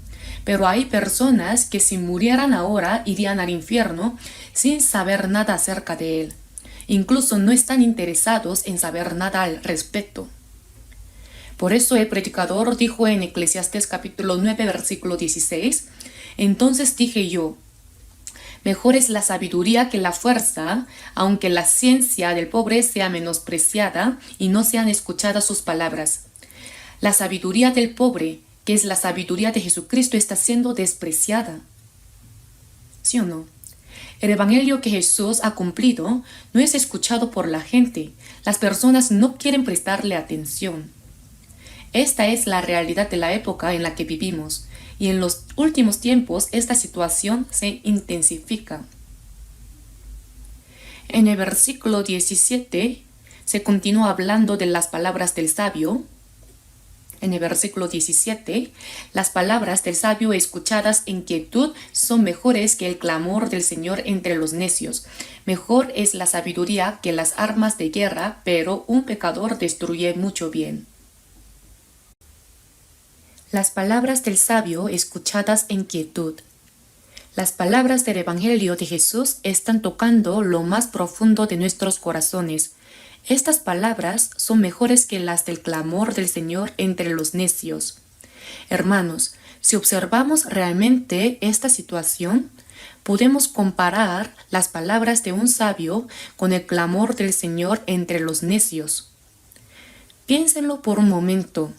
Pero hay personas que si murieran ahora irían al infierno sin saber nada acerca de Él. Incluso no están interesados en saber nada al respecto. Por eso el predicador dijo en Eclesiastés capítulo 9 versículo 16, entonces dije yo, mejor es la sabiduría que la fuerza, aunque la ciencia del pobre sea menospreciada y no sean escuchadas sus palabras. La sabiduría del pobre, que es la sabiduría de Jesucristo, está siendo despreciada. ¿Sí o no? El evangelio que Jesús ha cumplido no es escuchado por la gente. Las personas no quieren prestarle atención. Esta es la realidad de la época en la que vivimos. Y en los últimos tiempos esta situación se intensifica. En el versículo 17 se continúa hablando de las palabras del sabio. En el versículo 17, las palabras del sabio escuchadas en quietud son mejores que el clamor del Señor entre los necios. Mejor es la sabiduría que las armas de guerra, pero un pecador destruye mucho bien. Las palabras del sabio escuchadas en quietud. Las palabras del Evangelio de Jesús están tocando lo más profundo de nuestros corazones. Estas palabras son mejores que las del clamor del Señor entre los necios. Hermanos, si observamos realmente esta situación, podemos comparar las palabras de un sabio con el clamor del Señor entre los necios. Piénsenlo por un momento.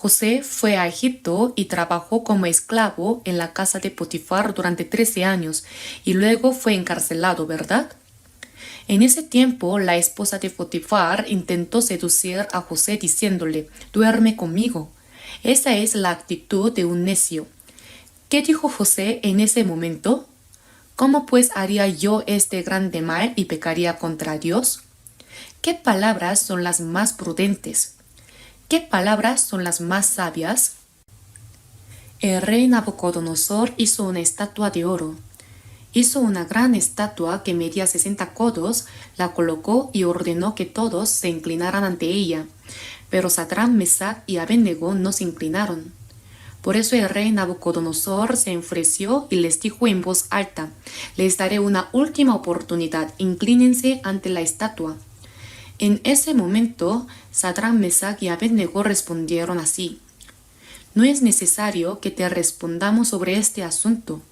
José fue a Egipto y trabajó como esclavo en la casa de Potifar durante 13 años y luego fue encarcelado, ¿verdad? En ese tiempo, la esposa de Potifar intentó seducir a José diciéndole, duerme conmigo. Esa es la actitud de un necio. ¿Qué dijo José en ese momento? ¿Cómo pues haría yo este grande mal y pecaría contra Dios? ¿Qué palabras son las más prudentes? ¿Qué palabras son las más sabias? El rey Nabucodonosor hizo una estatua de oro Hizo una gran estatua que medía 60 codos, la colocó y ordenó que todos se inclinaran ante ella. Pero Sadrach, Mesach y Abed-nego no se inclinaron. Por eso el rey Nabucodonosor se enfureció y les dijo en voz alta: les daré una última oportunidad, inclínense ante la estatua. En ese momento, Sadrach, Mesach y Abed-nego respondieron así: no es necesario que te respondamos sobre este asunto.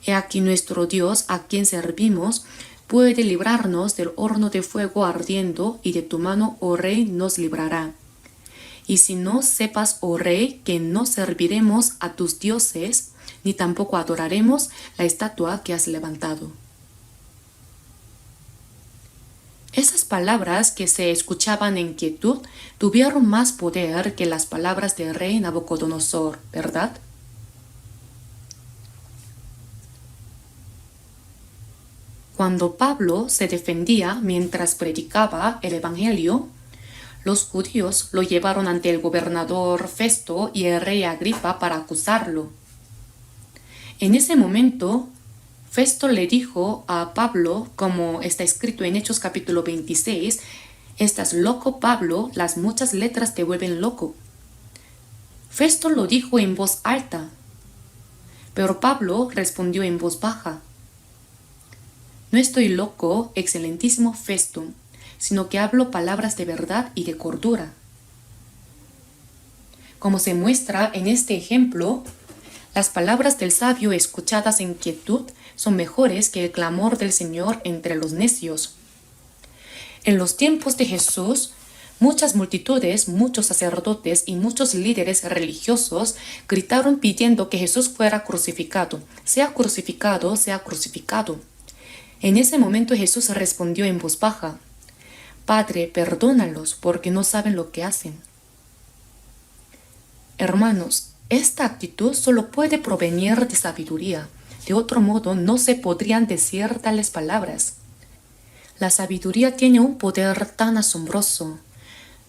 He aquí nuestro Dios, a quien servimos, puede librarnos del horno de fuego ardiendo, y de tu mano, oh rey, nos librará. Y si no, sepas, oh rey, que no serviremos a tus dioses, ni tampoco adoraremos la estatua que has levantado. Esas palabras, que se escuchaban en quietud, tuvieron más poder que las palabras del rey Nabucodonosor, ¿verdad? Cuando Pablo se defendía mientras predicaba el Evangelio, los judíos lo llevaron ante el gobernador Festo y el rey Agripa para acusarlo. En ese momento, Festo le dijo a Pablo, como está escrito en Hechos capítulo 26, «Estás loco, Pablo, las muchas letras te vuelven loco». Festo lo dijo en voz alta, pero Pablo respondió en voz baja: «No estoy loco, excelentísimo Festo, sino que hablo palabras de verdad y de cordura». Como se muestra en este ejemplo, las palabras del sabio escuchadas en quietud son mejores que el clamor del Señor entre los necios. En los tiempos de Jesús, muchas multitudes, muchos sacerdotes y muchos líderes religiosos gritaron pidiendo que Jesús fuera crucificado. «Sea crucificado, sea crucificado». En ese momento Jesús respondió en voz baja: «Padre, perdónalos, porque no saben lo que hacen». Hermanos, esta actitud solo puede provenir de sabiduría. De otro modo, no se podrían decir tales palabras. La sabiduría tiene un poder tan asombroso.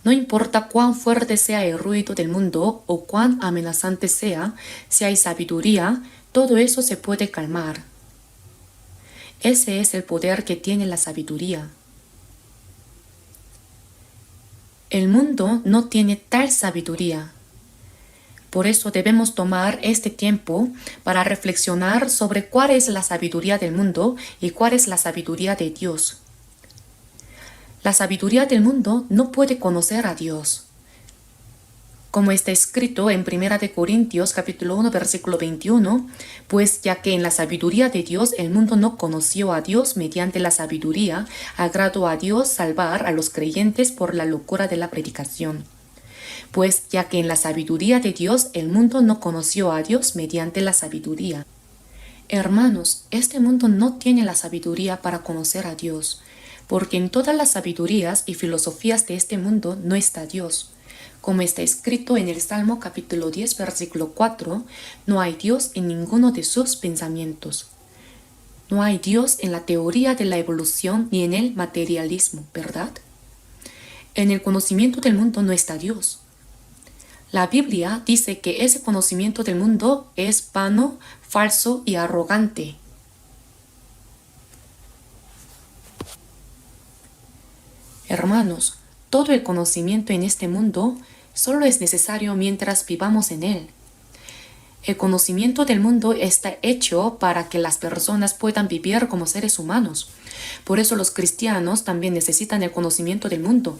No importa cuán fuerte sea el ruido del mundo o cuán amenazante sea, si hay sabiduría, todo eso se puede calmar. Ese es el poder que tiene la sabiduría. El mundo no tiene tal sabiduría. Por eso debemos tomar este tiempo para reflexionar sobre cuál es la sabiduría del mundo y cuál es la sabiduría de Dios. La sabiduría del mundo no puede conocer a Dios. Como está escrito en 1 Corintios capítulo 1 versículo 21, pues ya que en la sabiduría de Dios el mundo no conoció a Dios, mediante la sabiduría agradó a Dios salvar a los creyentes por la locura de la predicación. Pues ya que en la sabiduría de Dios el mundo no conoció a Dios mediante la sabiduría. Hermanos, este mundo no tiene la sabiduría para conocer a Dios, porque en todas las sabidurías y filosofías de este mundo no está Dios. Como está escrito en el Salmo capítulo 10 versículo 4, no hay Dios en ninguno de sus pensamientos. No hay Dios en la teoría de la evolución ni en el materialismo, ¿verdad? En el conocimiento del mundo no está Dios. La Biblia dice que ese conocimiento del mundo es vano, falso y arrogante. Hermanos, todo el conocimiento en este mundo solo es necesario mientras vivamos en él. El conocimiento del mundo está hecho para que las personas puedan vivir como seres humanos. Por eso los cristianos también necesitan el conocimiento del mundo.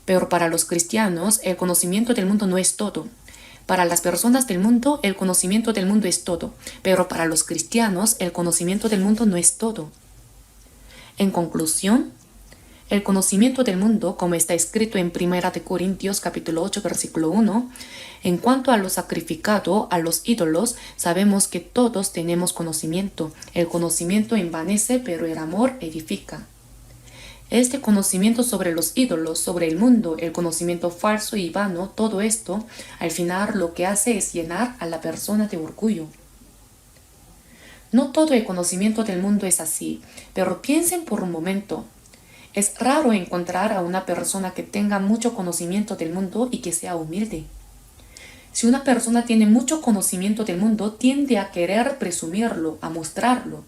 Pero para los cristianos, el conocimiento del mundo no es todo. Para las personas del mundo, el conocimiento del mundo es todo. Pero para los cristianos, el conocimiento del mundo no es todo. En conclusión, el conocimiento del mundo, como está escrito en 1 Corintios capítulo 8 versículo 1, en cuanto a lo sacrificado a los ídolos, sabemos que todos tenemos conocimiento. El conocimiento envanece, pero el amor edifica. Este conocimiento sobre los ídolos, sobre el mundo, el conocimiento falso y vano, todo esto, al final lo que hace es llenar a la persona de orgullo. No todo el conocimiento del mundo es así, pero piensen por un momento. Es raro encontrar a una persona que tenga mucho conocimiento del mundo y que sea humilde. Si una persona tiene mucho conocimiento del mundo, tiende a querer presumirlo, a mostrarlo.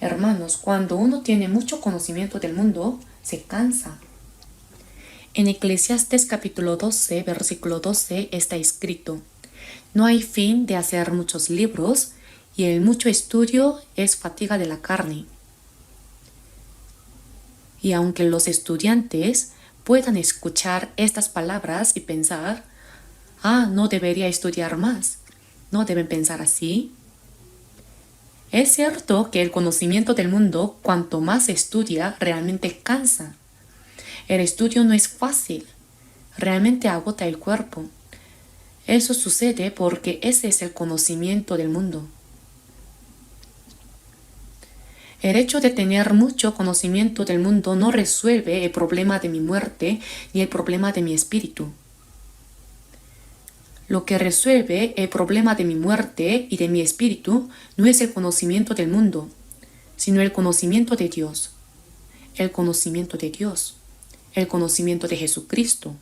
Hermanos, cuando uno tiene mucho conocimiento del mundo, se cansa. En Eclesiastés capítulo 12, versículo 12 está escrito: no hay fin de hacer muchos libros, y el mucho estudio es fatiga de la carne. Y aunque los estudiantes puedan escuchar estas palabras y pensar, no debería estudiar más, no deben pensar así. Es cierto que el conocimiento del mundo, cuanto más se estudia, realmente cansa. El estudio no es fácil, realmente agota el cuerpo. Eso sucede porque ese es el conocimiento del mundo. El hecho de tener mucho conocimiento del mundo no resuelve el problema de mi muerte ni el problema de mi espíritu. Lo que resuelve el problema de mi muerte y de mi espíritu no es el conocimiento del mundo, sino el conocimiento de Dios. El conocimiento de Dios. El conocimiento de Jesucristo.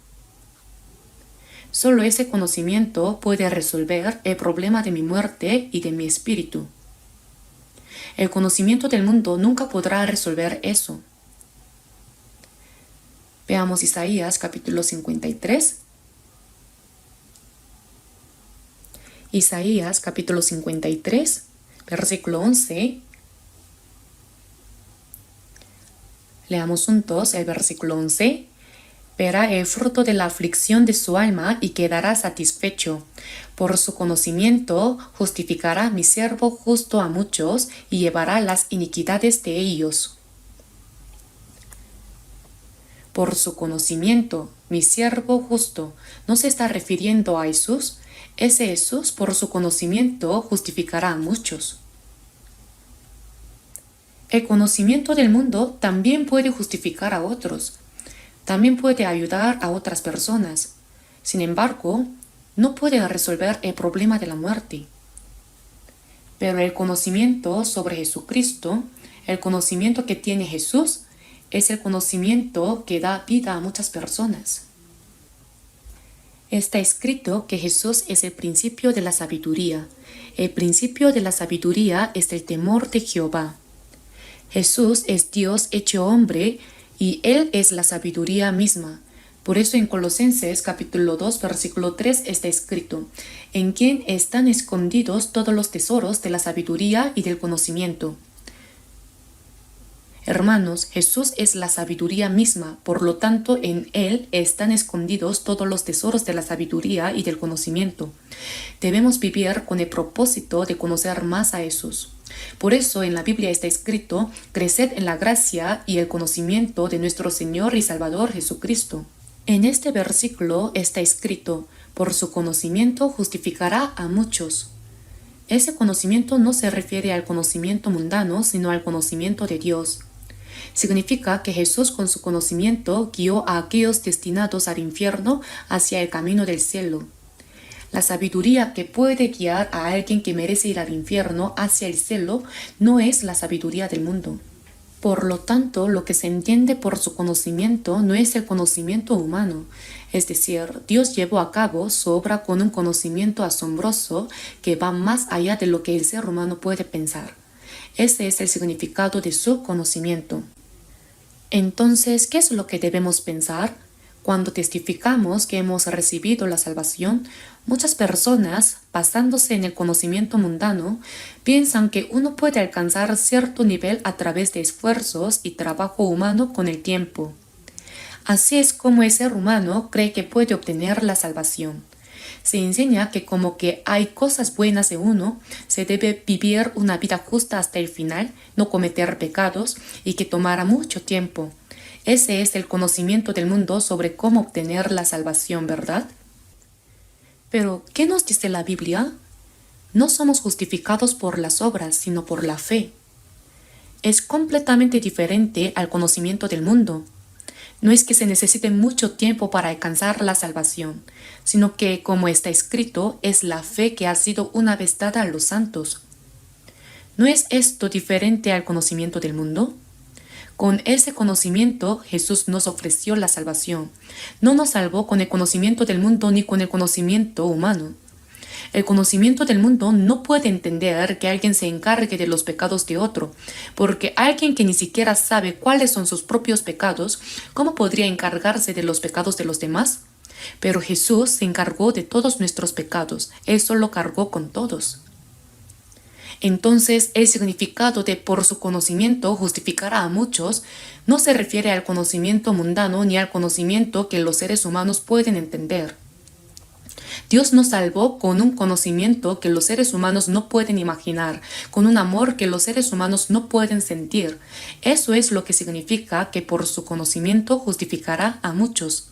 Solo ese conocimiento puede resolver el problema de mi muerte y de mi espíritu. El conocimiento del mundo nunca podrá resolver eso. Veamos Isaías capítulo 53. Isaías capítulo 53, versículo 11. Leamos juntos el versículo 11. Verá el fruto de la aflicción de su alma y quedará satisfecho. Por su conocimiento justificará mi siervo justo a muchos y llevará las iniquidades de ellos. Por su conocimiento, mi siervo justo, ¿no se está refiriendo a Jesús? Ese Jesús, por su conocimiento, justificará a muchos. El conocimiento del mundo también puede justificar a otros. También puede ayudar a otras personas. Sin embargo, no puede resolver el problema de la muerte. Pero el conocimiento sobre Jesucristo, el conocimiento que tiene Jesús, es el conocimiento que da vida a muchas personas. Está escrito que Jesús es el principio de la sabiduría. El principio de la sabiduría es el temor de Jehová. Jesús es Dios hecho hombre y Él es la sabiduría misma. Por eso en Colosenses capítulo 2 versículo 3 está escrito: en quien están escondidos todos los tesoros de la sabiduría y del conocimiento. Hermanos, Jesús es la sabiduría misma, por lo tanto en Él están escondidos todos los tesoros de la sabiduría y del conocimiento. Debemos vivir con el propósito de conocer más a Jesús. Por eso en la Biblia está escrito: creced en la gracia y el conocimiento de nuestro Señor y Salvador Jesucristo. En este versículo está escrito: por su conocimiento justificará a muchos. Ese conocimiento no se refiere al conocimiento mundano, sino al conocimiento de Dios. Significa que Jesús con su conocimiento guió a aquellos destinados al infierno hacia el camino del cielo. La sabiduría que puede guiar a alguien que merece ir al infierno hacia el cielo no es la sabiduría del mundo. Por lo tanto, lo que se entiende por su conocimiento no es el conocimiento humano. Es decir, Dios llevó a cabo su obra con un conocimiento asombroso que va más allá de lo que el ser humano puede pensar. Ese es el significado de su conocimiento. Entonces, ¿qué es lo que debemos pensar? Cuando testificamos que hemos recibido la salvación, muchas personas, basándose en el conocimiento mundano, piensan que uno puede alcanzar cierto nivel a través de esfuerzos y trabajo humano con el tiempo. Así es como el ser humano cree que puede obtener la salvación. Se enseña que como que hay cosas buenas de uno, se debe vivir una vida justa hasta el final, no cometer pecados y que tomará mucho tiempo. Ese es el conocimiento del mundo sobre cómo obtener la salvación, ¿verdad? Pero, ¿qué nos dice la Biblia? No somos justificados por las obras, sino por la fe. Es completamente diferente al conocimiento del mundo. No es que se necesite mucho tiempo para alcanzar la salvación, sino que, como está escrito, es la fe que ha sido una vez dada a los santos. ¿No es esto diferente al conocimiento del mundo? Con ese conocimiento Jesús nos ofreció la salvación. No nos salvó con el conocimiento del mundo ni con el conocimiento humano. El conocimiento del mundo no puede entender que alguien se encargue de los pecados de otro, porque alguien que ni siquiera sabe cuáles son sus propios pecados, ¿cómo podría encargarse de los pecados de los demás? Pero Jesús se encargó de todos nuestros pecados, Él solo cargó con todos. Entonces, el significado de por su conocimiento justificará a muchos no se refiere al conocimiento mundano ni al conocimiento que los seres humanos pueden entender. Dios nos salvó con un conocimiento que los seres humanos no pueden imaginar, con un amor que los seres humanos no pueden sentir. Eso es lo que significa que por su conocimiento justificará a muchos.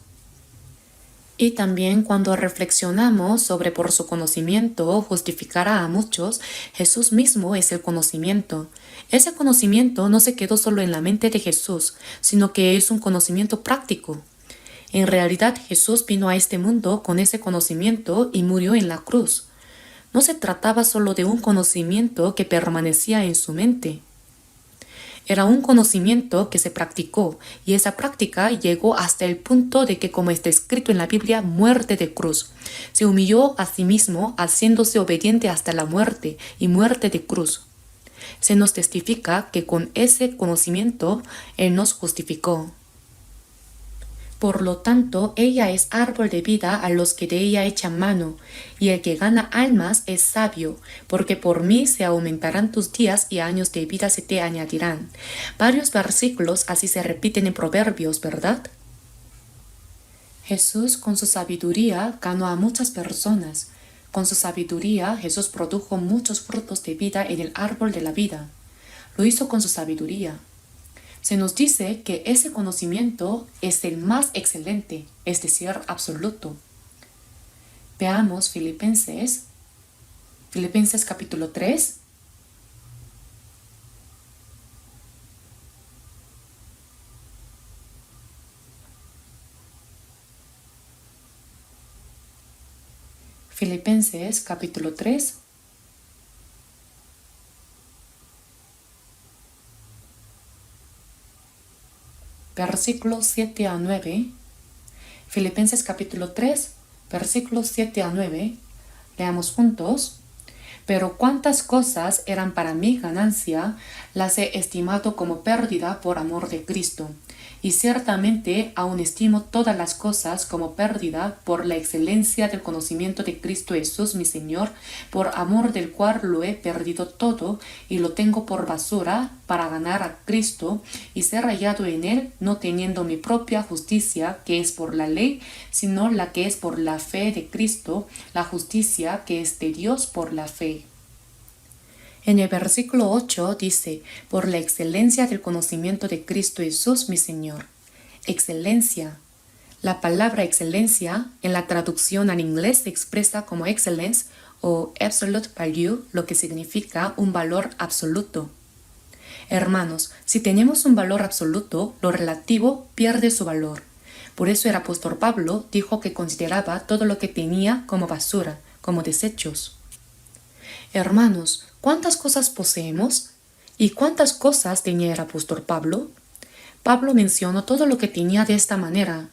Y también cuando reflexionamos sobre por su conocimiento justificará a muchos, Jesús mismo es el conocimiento. Ese conocimiento no se quedó solo en la mente de Jesús, sino que es un conocimiento práctico. En realidad Jesús vino a este mundo con ese conocimiento y murió en la cruz. No se trataba solo de un conocimiento que permanecía en su mente. Era un conocimiento que se practicó, y esa práctica llegó hasta el punto de que, como está escrito en la Biblia, muerte de cruz. Se humilló a sí mismo, haciéndose obediente hasta la muerte y muerte de cruz. Se nos testifica que con ese conocimiento Él nos justificó. Por lo tanto, ella es árbol de vida a los que de ella echan mano, y el que gana almas es sabio, porque por mí se aumentarán tus días y años de vida se te añadirán. Varios versículos así se repiten en Proverbios, ¿verdad? Jesús con su sabiduría ganó a muchas personas. Con su sabiduría Jesús produjo muchos frutos de vida en el árbol de la vida. Lo hizo con su sabiduría. Se nos dice que ese conocimiento es el más excelente, es decir, absoluto. Veamos Filipenses capítulo 3. Filipenses capítulo 3. Versículos 7 a 9. Filipenses capítulo 3, versículos 7 a 9. Leamos juntos. Pero cuántas cosas eran para mí ganancia, las he estimado como pérdida por amor de Cristo. Y ciertamente aún estimo todas las cosas como pérdida por la excelencia del conocimiento de Cristo Jesús mi Señor, por amor del cual lo he perdido todo y lo tengo por basura para ganar a Cristo y ser hallado en Él, no teniendo mi propia justicia que es por la ley, sino la que es por la fe de Cristo, la justicia que es de Dios por la fe. En el versículo 8 dice, por la excelencia del conocimiento de Cristo Jesús mi Señor. Excelencia. La palabra excelencia en la traducción al inglés se expresa como excellence o absolute value, lo que significa un valor absoluto. Hermanos, si tenemos un valor absoluto, lo relativo pierde su valor. Por eso el apóstol Pablo dijo que consideraba todo lo que tenía como basura, como desechos. Hermanos, ¿cuántas cosas poseemos? ¿Y cuántas cosas tenía el apóstol Pablo? Pablo mencionó todo lo que tenía de esta manera.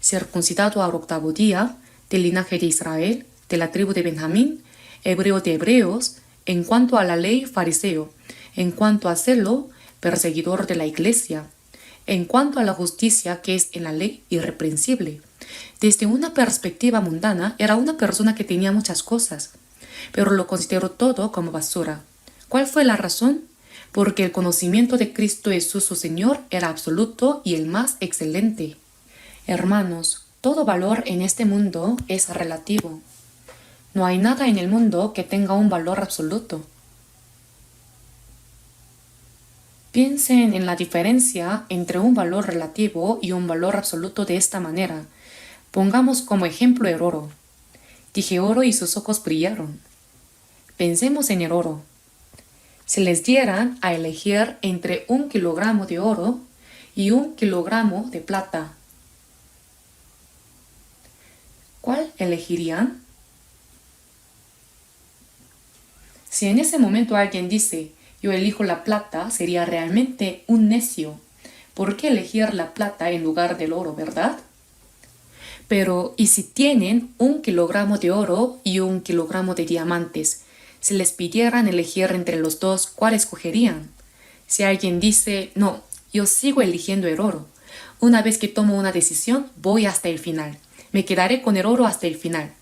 Circuncidado al 8º día, del linaje de Israel, de la tribu de Benjamín, hebreo de hebreos, en cuanto a la ley, fariseo, en cuanto a celo, perseguidor de la iglesia, en cuanto a la justicia que es en la ley, irreprensible. Desde una perspectiva mundana, era una persona que tenía muchas cosas, pero lo consideró todo como basura. ¿Cuál fue la razón? Porque el conocimiento de Cristo Jesús su Señor era absoluto y el más excelente. Hermanos, todo valor en este mundo es relativo. No hay nada en el mundo que tenga un valor absoluto. Piensen en la diferencia entre un valor relativo y un valor absoluto de esta manera. Pongamos como ejemplo el oro. Dije oro y sus ojos brillaron. Pensemos en el oro. Si les dieran a elegir entre 1 kilogramo de oro y 1 kilogramo de plata, ¿cuál elegirían? Si en ese momento alguien dice, yo elijo la plata, sería realmente un necio. ¿por qué elegir la plata en lugar del oro, verdad? Pero, ¿y si tienen 1 kilogramo de oro y 1 kilogramo de diamantes? Si les pidieran elegir entre los dos, ¿cuál escogerían? Si alguien dice, no, yo sigo eligiendo el oro. Una vez que tomo una decisión, voy hasta el final. Me quedaré con el oro hasta el final.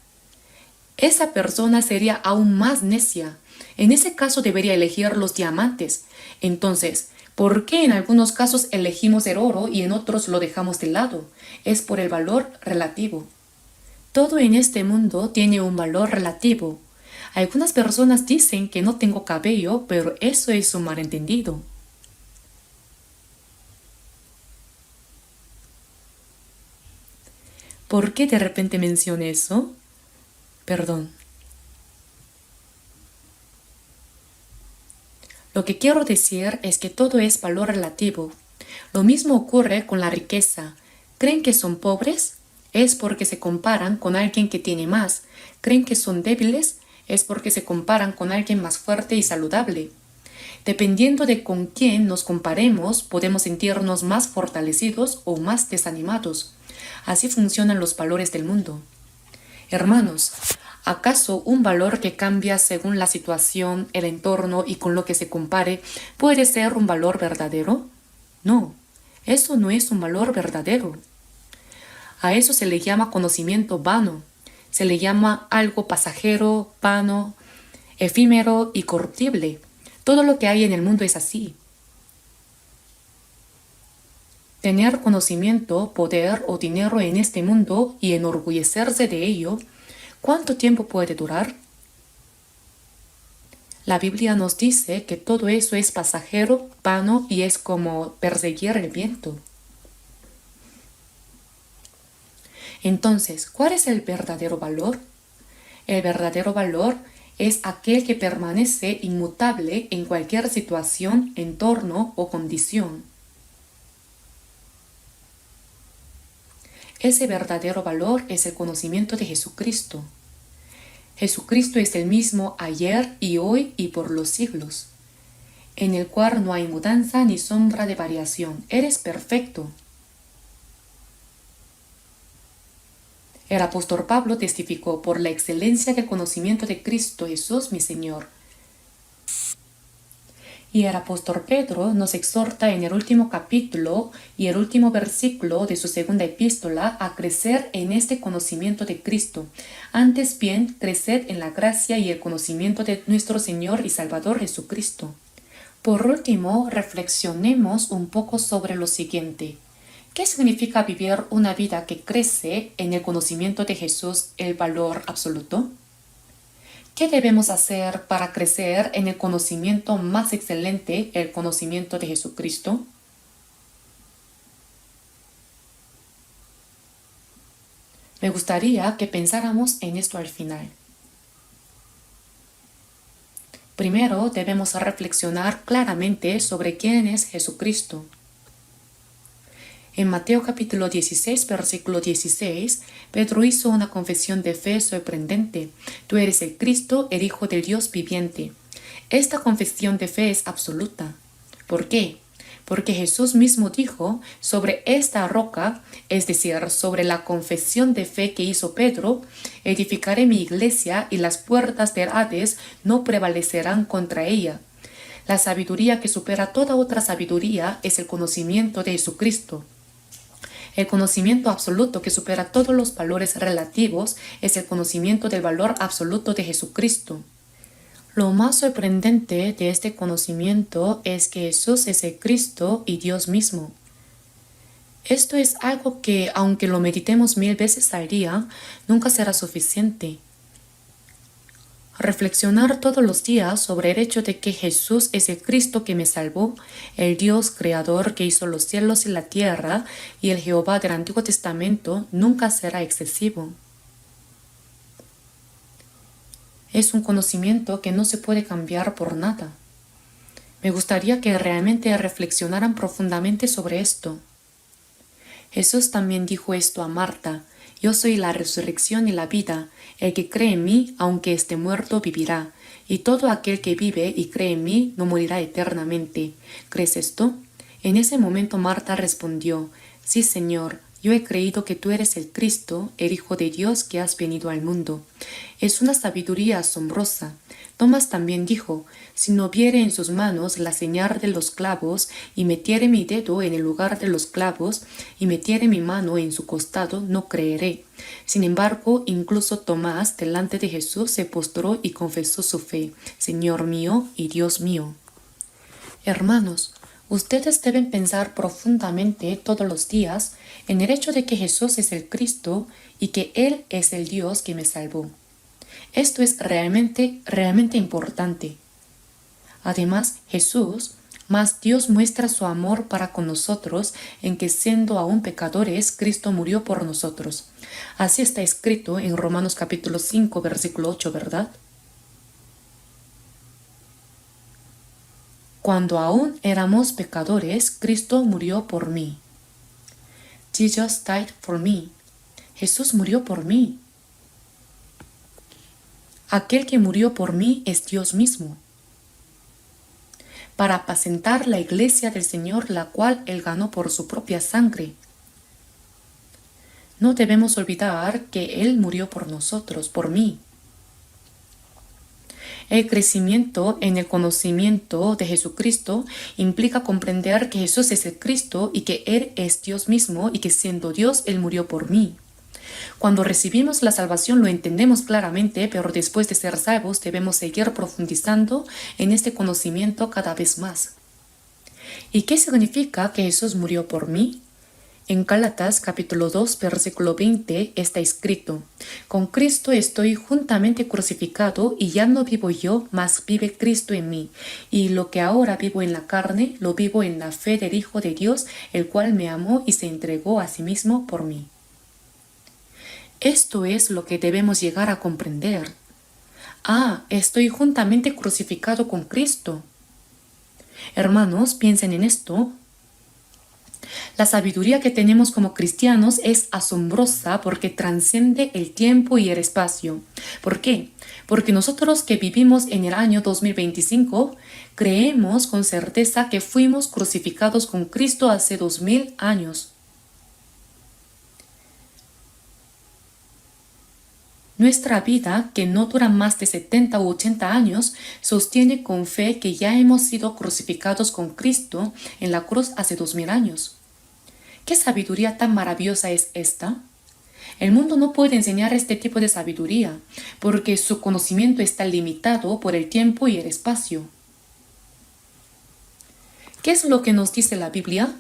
Esa persona sería aún más necia. En ese caso debería elegir los diamantes. Entonces, ¿por qué en algunos casos elegimos el oro y en otros lo dejamos de lado? Es por el valor relativo. Todo en este mundo tiene un valor relativo. Algunas personas dicen que no tengo cabello, pero eso es un malentendido. ¿Por qué de repente mencioné eso? Perdón. Lo que quiero decir es que todo es valor relativo. Lo mismo ocurre con la riqueza. ¿Creen que son pobres? Es porque se comparan con alguien que tiene más. ¿Creen que son débiles? Es porque se comparan con alguien más fuerte y saludable. Dependiendo de con quién nos comparemos, podemos sentirnos más fortalecidos o más desanimados. Así funcionan los valores del mundo. Hermanos, ¿acaso un valor que cambia según la situación, el entorno y con lo que se compare puede ser un valor verdadero? No, eso no es un valor verdadero. A eso se le llama conocimiento vano. Se le llama algo pasajero, vano, efímero y corruptible. Todo lo que hay en el mundo es así. Tener conocimiento, poder o dinero en este mundo y enorgullecerse de ello, ¿cuánto tiempo puede durar? La Biblia nos dice que todo eso es pasajero, vano y es como perseguir el viento. Entonces, ¿cuál es el verdadero valor? El verdadero valor es aquel que permanece inmutable en cualquier situación, entorno o condición. Ese verdadero valor es el conocimiento de Jesucristo. Jesucristo es el mismo ayer y hoy y por los siglos, en el cual no hay mudanza ni sombra de variación. Eres perfecto. El apóstol Pablo testificó por la excelencia del conocimiento de Cristo Jesús, mi Señor. Y el apóstol Pedro nos exhorta en el último capítulo y el último versículo de su segunda epístola a crecer en este conocimiento de Cristo. Antes bien, creced en la gracia y el conocimiento de nuestro Señor y Salvador Jesucristo. Por último, reflexionemos un poco sobre lo siguiente. ¿Qué significa vivir una vida que crece en el conocimiento de Jesús, el valor absoluto? ¿Qué debemos hacer para crecer en el conocimiento más excelente, el conocimiento de Jesucristo? Me gustaría que pensáramos en esto al final. Primero, debemos reflexionar claramente sobre quién es Jesucristo. En Mateo capítulo 16, versículo 16, Pedro hizo una confesión de fe sorprendente. Tú eres el Cristo, el Hijo del Dios viviente. Esta confesión de fe es absoluta. ¿Por qué? Porque Jesús mismo dijo, sobre esta roca, es decir, sobre la confesión de fe que hizo Pedro, edificaré mi iglesia y las puertas del Hades no prevalecerán contra ella. La sabiduría que supera toda otra sabiduría es el conocimiento de Jesucristo. El conocimiento absoluto que supera todos los valores relativos es el conocimiento del valor absoluto de Jesucristo. Lo más sorprendente de este conocimiento es que Jesús es el Cristo y Dios mismo. Esto es algo que, aunque lo meditemos 1000 veces al día, nunca será suficiente. Reflexionar todos los días sobre el hecho de que Jesús es el Cristo que me salvó, el Dios creador que hizo los cielos y la tierra y el Jehová del Antiguo Testamento nunca será excesivo. Es un conocimiento que no se puede cambiar por nada. Me gustaría que realmente reflexionaran profundamente sobre esto. Jesús también dijo esto a Marta: yo soy la resurrección y la vida. El que cree en mí, aunque esté muerto, vivirá. Y todo aquel que vive y cree en mí, no morirá eternamente. ¿Crees esto? En ese momento Marta respondió, «Sí, Señor, yo he creído que tú eres el Cristo, el Hijo de Dios que has venido al mundo». Es una sabiduría asombrosa. Tomás también dijo, «Si no viere en sus manos la señal de los clavos, y metiere mi dedo en el lugar de los clavos, y metiere mi mano en su costado, no creeré». Sin embargo, incluso Tomás, delante de Jesús, se postró y confesó su fe, «Señor mío y Dios mío». Hermanos, ustedes deben pensar profundamente todos los días en el hecho de que Jesús es el Cristo y que Él es el Dios que me salvó. Esto es realmente importante. Además, Jesús, más Dios muestra su amor para con nosotros en que siendo aún pecadores, Cristo murió por nosotros. Así está escrito en Romanos capítulo 5, versículo 8, ¿verdad? Cuando aún éramos pecadores, Cristo murió por mí. Jesus died for me. Jesús murió por mí. Aquel que murió por mí es Dios mismo, para apacentar la iglesia del Señor, la cual Él ganó por su propia sangre. No debemos olvidar que Él murió por nosotros, por mí. El crecimiento en el conocimiento de Jesucristo implica comprender que Jesús es el Cristo y que Él es Dios mismo y que siendo Dios, Él murió por mí. Cuando recibimos la salvación lo entendemos claramente, pero después de ser salvos debemos seguir profundizando en este conocimiento cada vez más. ¿Y qué significa que Jesús murió por mí? En Gálatas capítulo 2 versículo 20 está escrito, «Con Cristo estoy juntamente crucificado y ya no vivo yo, mas vive Cristo en mí. Y lo que ahora vivo en la carne, lo vivo en la fe del Hijo de Dios, el cual me amó y se entregó a sí mismo por mí». Esto es lo que debemos llegar a comprender. Estoy juntamente crucificado con Cristo. Hermanos, piensen en esto. La sabiduría que tenemos como cristianos es asombrosa porque trasciende el tiempo y el espacio. ¿Por qué? Porque nosotros que vivimos en el año 2025 creemos con certeza que fuimos crucificados con Cristo hace 2000 años. Nuestra vida, que no dura más de 70 u 80 años, sostiene con fe que ya hemos sido crucificados con Cristo en la cruz hace 2000 años. ¿Qué sabiduría tan maravillosa es esta? El mundo no puede enseñar este tipo de sabiduría, porque su conocimiento está limitado por el tiempo y el espacio. ¿Qué es lo que nos dice la Biblia?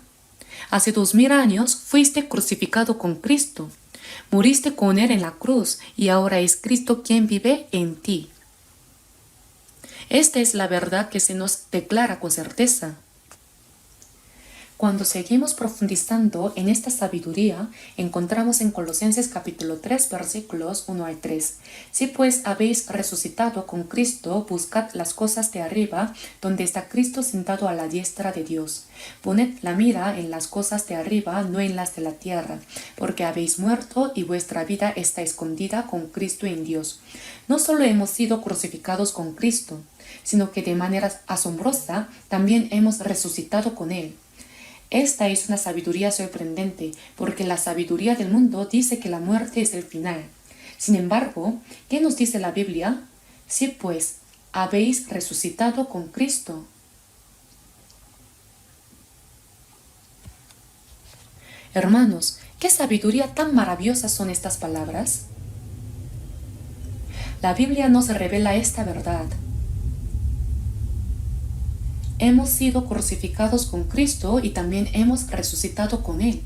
Hace 2000 años fuiste crucificado con Cristo. Muriste con Él en la cruz y ahora es Cristo quien vive en ti. Esta es la verdad que se nos declara con certeza. Cuando seguimos profundizando en esta sabiduría, encontramos en Colosenses capítulo 3, versículos 1 al 3. Si pues habéis resucitado con Cristo, buscad las cosas de arriba, donde está Cristo sentado a la diestra de Dios. Poned la mira en las cosas de arriba, no en las de la tierra, porque habéis muerto y vuestra vida está escondida con Cristo en Dios. No solo hemos sido crucificados con Cristo, sino que de manera asombrosa también hemos resucitado con Él. Esta es una sabiduría sorprendente, porque la sabiduría del mundo dice que la muerte es el final. Sin embargo, ¿qué nos dice la Biblia? Sí, pues, habéis resucitado con Cristo. Hermanos, ¿qué sabiduría tan maravillosa son estas palabras? La Biblia nos revela esta verdad. Hemos sido crucificados con Cristo y también hemos resucitado con Él.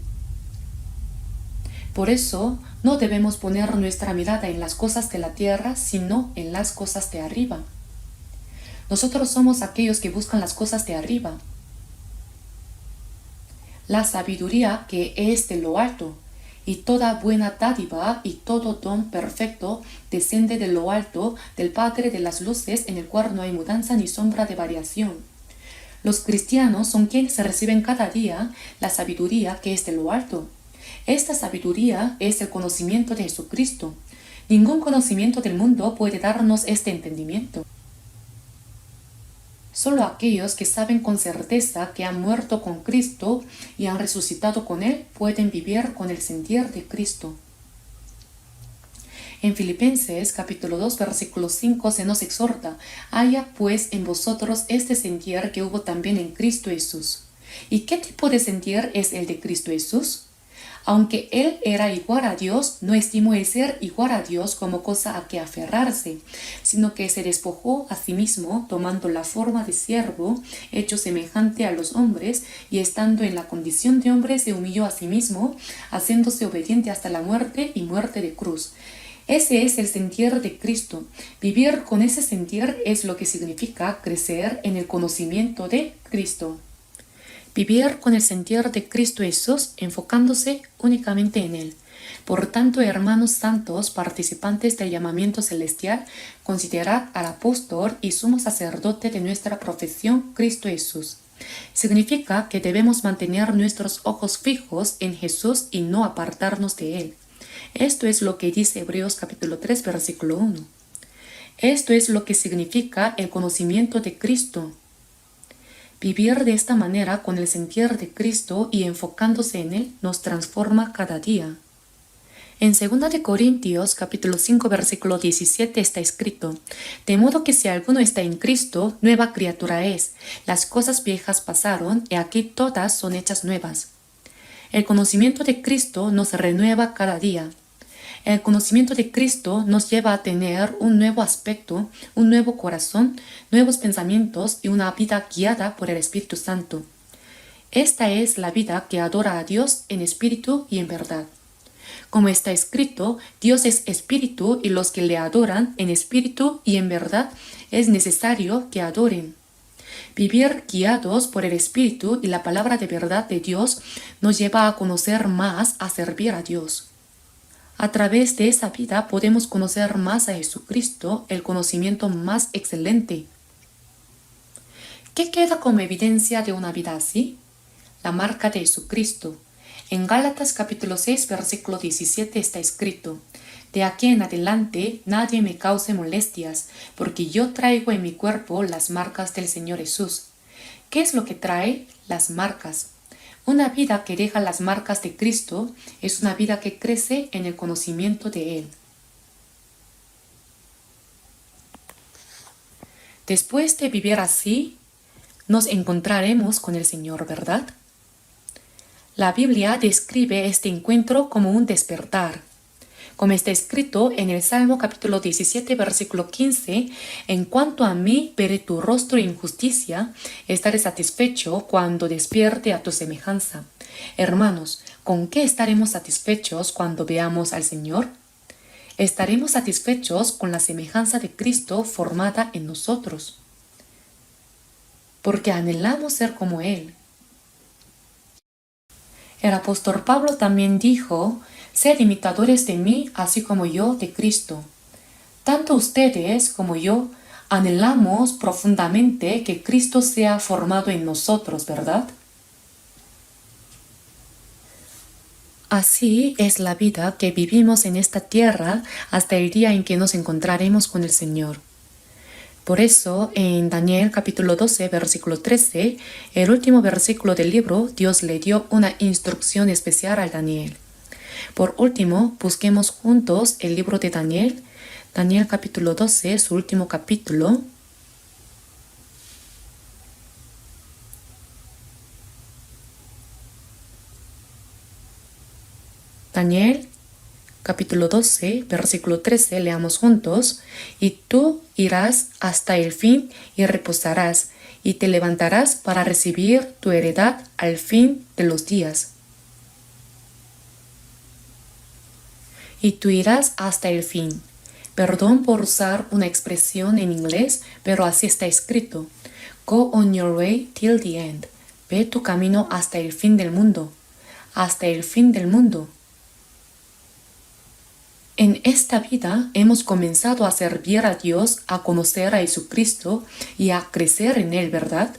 Por eso, no debemos poner nuestra mirada en las cosas de la tierra, sino en las cosas de arriba. Nosotros somos aquellos que buscan las cosas de arriba. La sabiduría que es de lo alto, y toda buena dádiva y todo don perfecto desciende de lo alto, del Padre de las luces, en el cual no hay mudanza ni sombra de variación. Los cristianos son quienes reciben cada día la sabiduría que es de lo alto. Esta sabiduría es el conocimiento de Jesucristo. Ningún conocimiento del mundo puede darnos este entendimiento. Solo aquellos que saben con certeza que han muerto con Cristo y han resucitado con Él pueden vivir con el sentir de Cristo. En Filipenses capítulo 2 versículo 5 se nos exhorta: haya pues en vosotros este sentir que hubo también en Cristo Jesús. ¿Y qué tipo de sentir es el de Cristo Jesús? Aunque Él era igual a Dios, no estimó el ser igual a Dios como cosa a que aferrarse, sino que se despojó a sí mismo, tomando la forma de siervo, hecho semejante a los hombres, y estando en la condición de hombre se humilló a sí mismo, haciéndose obediente hasta la muerte y muerte de cruz. Ese es el sentir de Cristo. Vivir con ese sentir es lo que significa crecer en el conocimiento de Cristo. Vivir con el sentir de Cristo Jesús, enfocándose únicamente en Él. Por tanto, hermanos santos, participantes del llamamiento celestial, considerad al apóstol y sumo sacerdote de nuestra profesión, Cristo Jesús. Significa que debemos mantener nuestros ojos fijos en Jesús y no apartarnos de Él. Esto es lo que dice Hebreos capítulo 3, versículo 1. Esto es lo que significa el conocimiento de Cristo. Vivir de esta manera con el sentir de Cristo y enfocándose en Él nos transforma cada día. En 2 de Corintios capítulo 5 versículo 17 está escrito: de modo que si alguno está en Cristo, nueva criatura es. Las cosas viejas pasaron y aquí todas son hechas nuevas. El conocimiento de Cristo nos renueva cada día. El conocimiento de Cristo nos lleva a tener un nuevo aspecto, un nuevo corazón, nuevos pensamientos y una vida guiada por el Espíritu Santo. Esta es la vida que adora a Dios en espíritu y en verdad. Como está escrito, Dios es espíritu y los que le adoran en espíritu y en verdad es necesario que adoren. Vivir guiados por el Espíritu y la palabra de verdad de Dios nos lleva a conocer más, a servir a Dios. A través de esa vida podemos conocer más a Jesucristo, el conocimiento más excelente. ¿Qué queda como evidencia de una vida así? La marca de Jesucristo. En Gálatas capítulo 6 versículo 17 está escrito: de aquí en adelante nadie me cause molestias, porque yo traigo en mi cuerpo las marcas del Señor Jesús. ¿Qué es lo que trae? Las marcas. Una vida que deja las marcas de Cristo es una vida que crece en el conocimiento de Él. Después de vivir así, nos encontraremos con el Señor, ¿verdad? La Biblia describe este encuentro como un despertar. Como está escrito en el Salmo capítulo 17, versículo 15, en cuanto a mí, veré tu rostro en justicia, estaré satisfecho cuando despierte a tu semejanza. Hermanos, ¿con qué estaremos satisfechos cuando veamos al Señor? Estaremos satisfechos con la semejanza de Cristo formada en nosotros, porque anhelamos ser como Él. El apóstol Pablo también dijo: sed imitadores de mí, así como yo de Cristo. Tanto ustedes como yo anhelamos profundamente que Cristo sea formado en nosotros, ¿verdad? Así es la vida que vivimos en esta tierra hasta el día en que nos encontraremos con el Señor. Por eso, en Daniel capítulo 12, versículo 13, el último versículo del libro, Dios le dio una instrucción especial a Daniel. Por último, busquemos juntos el libro de Daniel, Daniel capítulo 12, su último capítulo. Daniel capítulo 12, versículo 13, leamos juntos: y tú irás hasta el fin y reposarás, y te levantarás para recibir tu heredad al fin de los días. Y tú irás hasta el fin. Perdón por usar una expresión en inglés, pero así está escrito. Go on your way till the end. Ve tu camino hasta el fin del mundo. Hasta el fin del mundo. En esta vida hemos comenzado a servir a Dios, a conocer a Jesucristo y a crecer en Él, ¿verdad?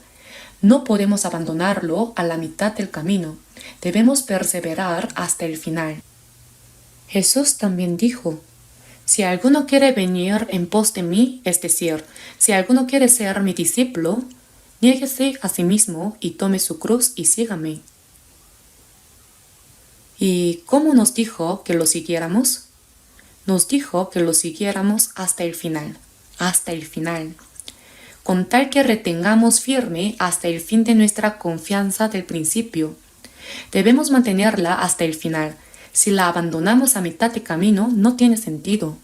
No podemos abandonarlo a la mitad del camino. Debemos perseverar hasta el final. Jesús también dijo: si alguno quiere venir en pos de mí, es decir, si alguno quiere ser mi discípulo, Niéguese a sí mismo y tome su cruz y sígame. ¿Y cómo nos dijo que lo siguiéramos? Nos dijo que lo siguiéramos hasta el final, con tal que retengamos firme hasta el fin de nuestra confianza del principio. Debemos mantenerla hasta el final. Si la abandonamos a mitad de camino, no tiene sentido.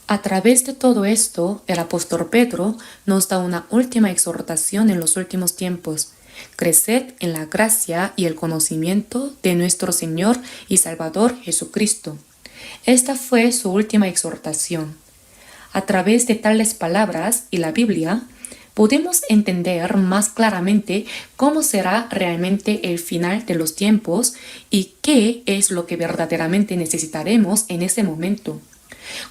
A través de todo esto, el apóstol Pedro nos da una última exhortación en los últimos tiempos. Creced en la gracia y el conocimiento de nuestro Señor y Salvador Jesucristo. Esta fue su última exhortación. A través de tales palabras y la Biblia, podemos entender más claramente cómo será realmente el final de los tiempos y qué es lo que verdaderamente necesitaremos en ese momento.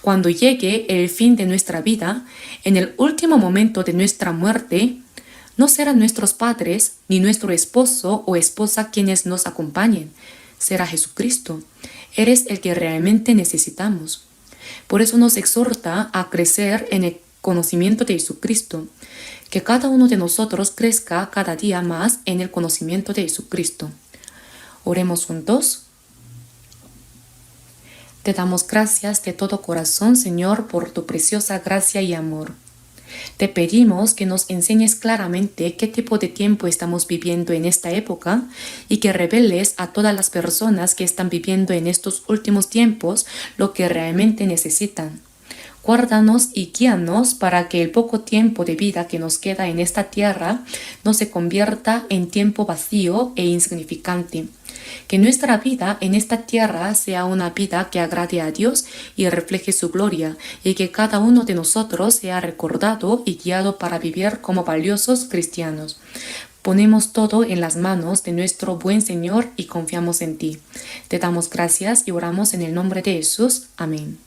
Cuando llegue el fin de nuestra vida, en el último momento de nuestra muerte, no serán nuestros padres ni nuestro esposo o esposa quienes nos acompañen. Será Jesucristo. Eres el que realmente necesitamos. Por eso nos exhorta a crecer en el conocimiento de Jesucristo. Que cada uno de nosotros crezca cada día más en el conocimiento de Jesucristo. Oremos juntos. Te damos gracias de todo corazón, Señor, por tu preciosa gracia y amor. Te pedimos que nos enseñes claramente qué tipo de tiempo estamos viviendo en esta época y que reveles a todas las personas que están viviendo en estos últimos tiempos lo que realmente necesitan. Guárdanos y guíanos para que el poco tiempo de vida que nos queda en esta tierra no se convierta en tiempo vacío e insignificante. Que nuestra vida en esta tierra sea una vida que agrade a Dios y refleje su gloria, y que cada uno de nosotros sea recordado y guiado para vivir como valiosos cristianos. Ponemos todo en las manos de nuestro buen Señor y confiamos en ti. Te damos gracias y oramos en el nombre de Jesús. Amén.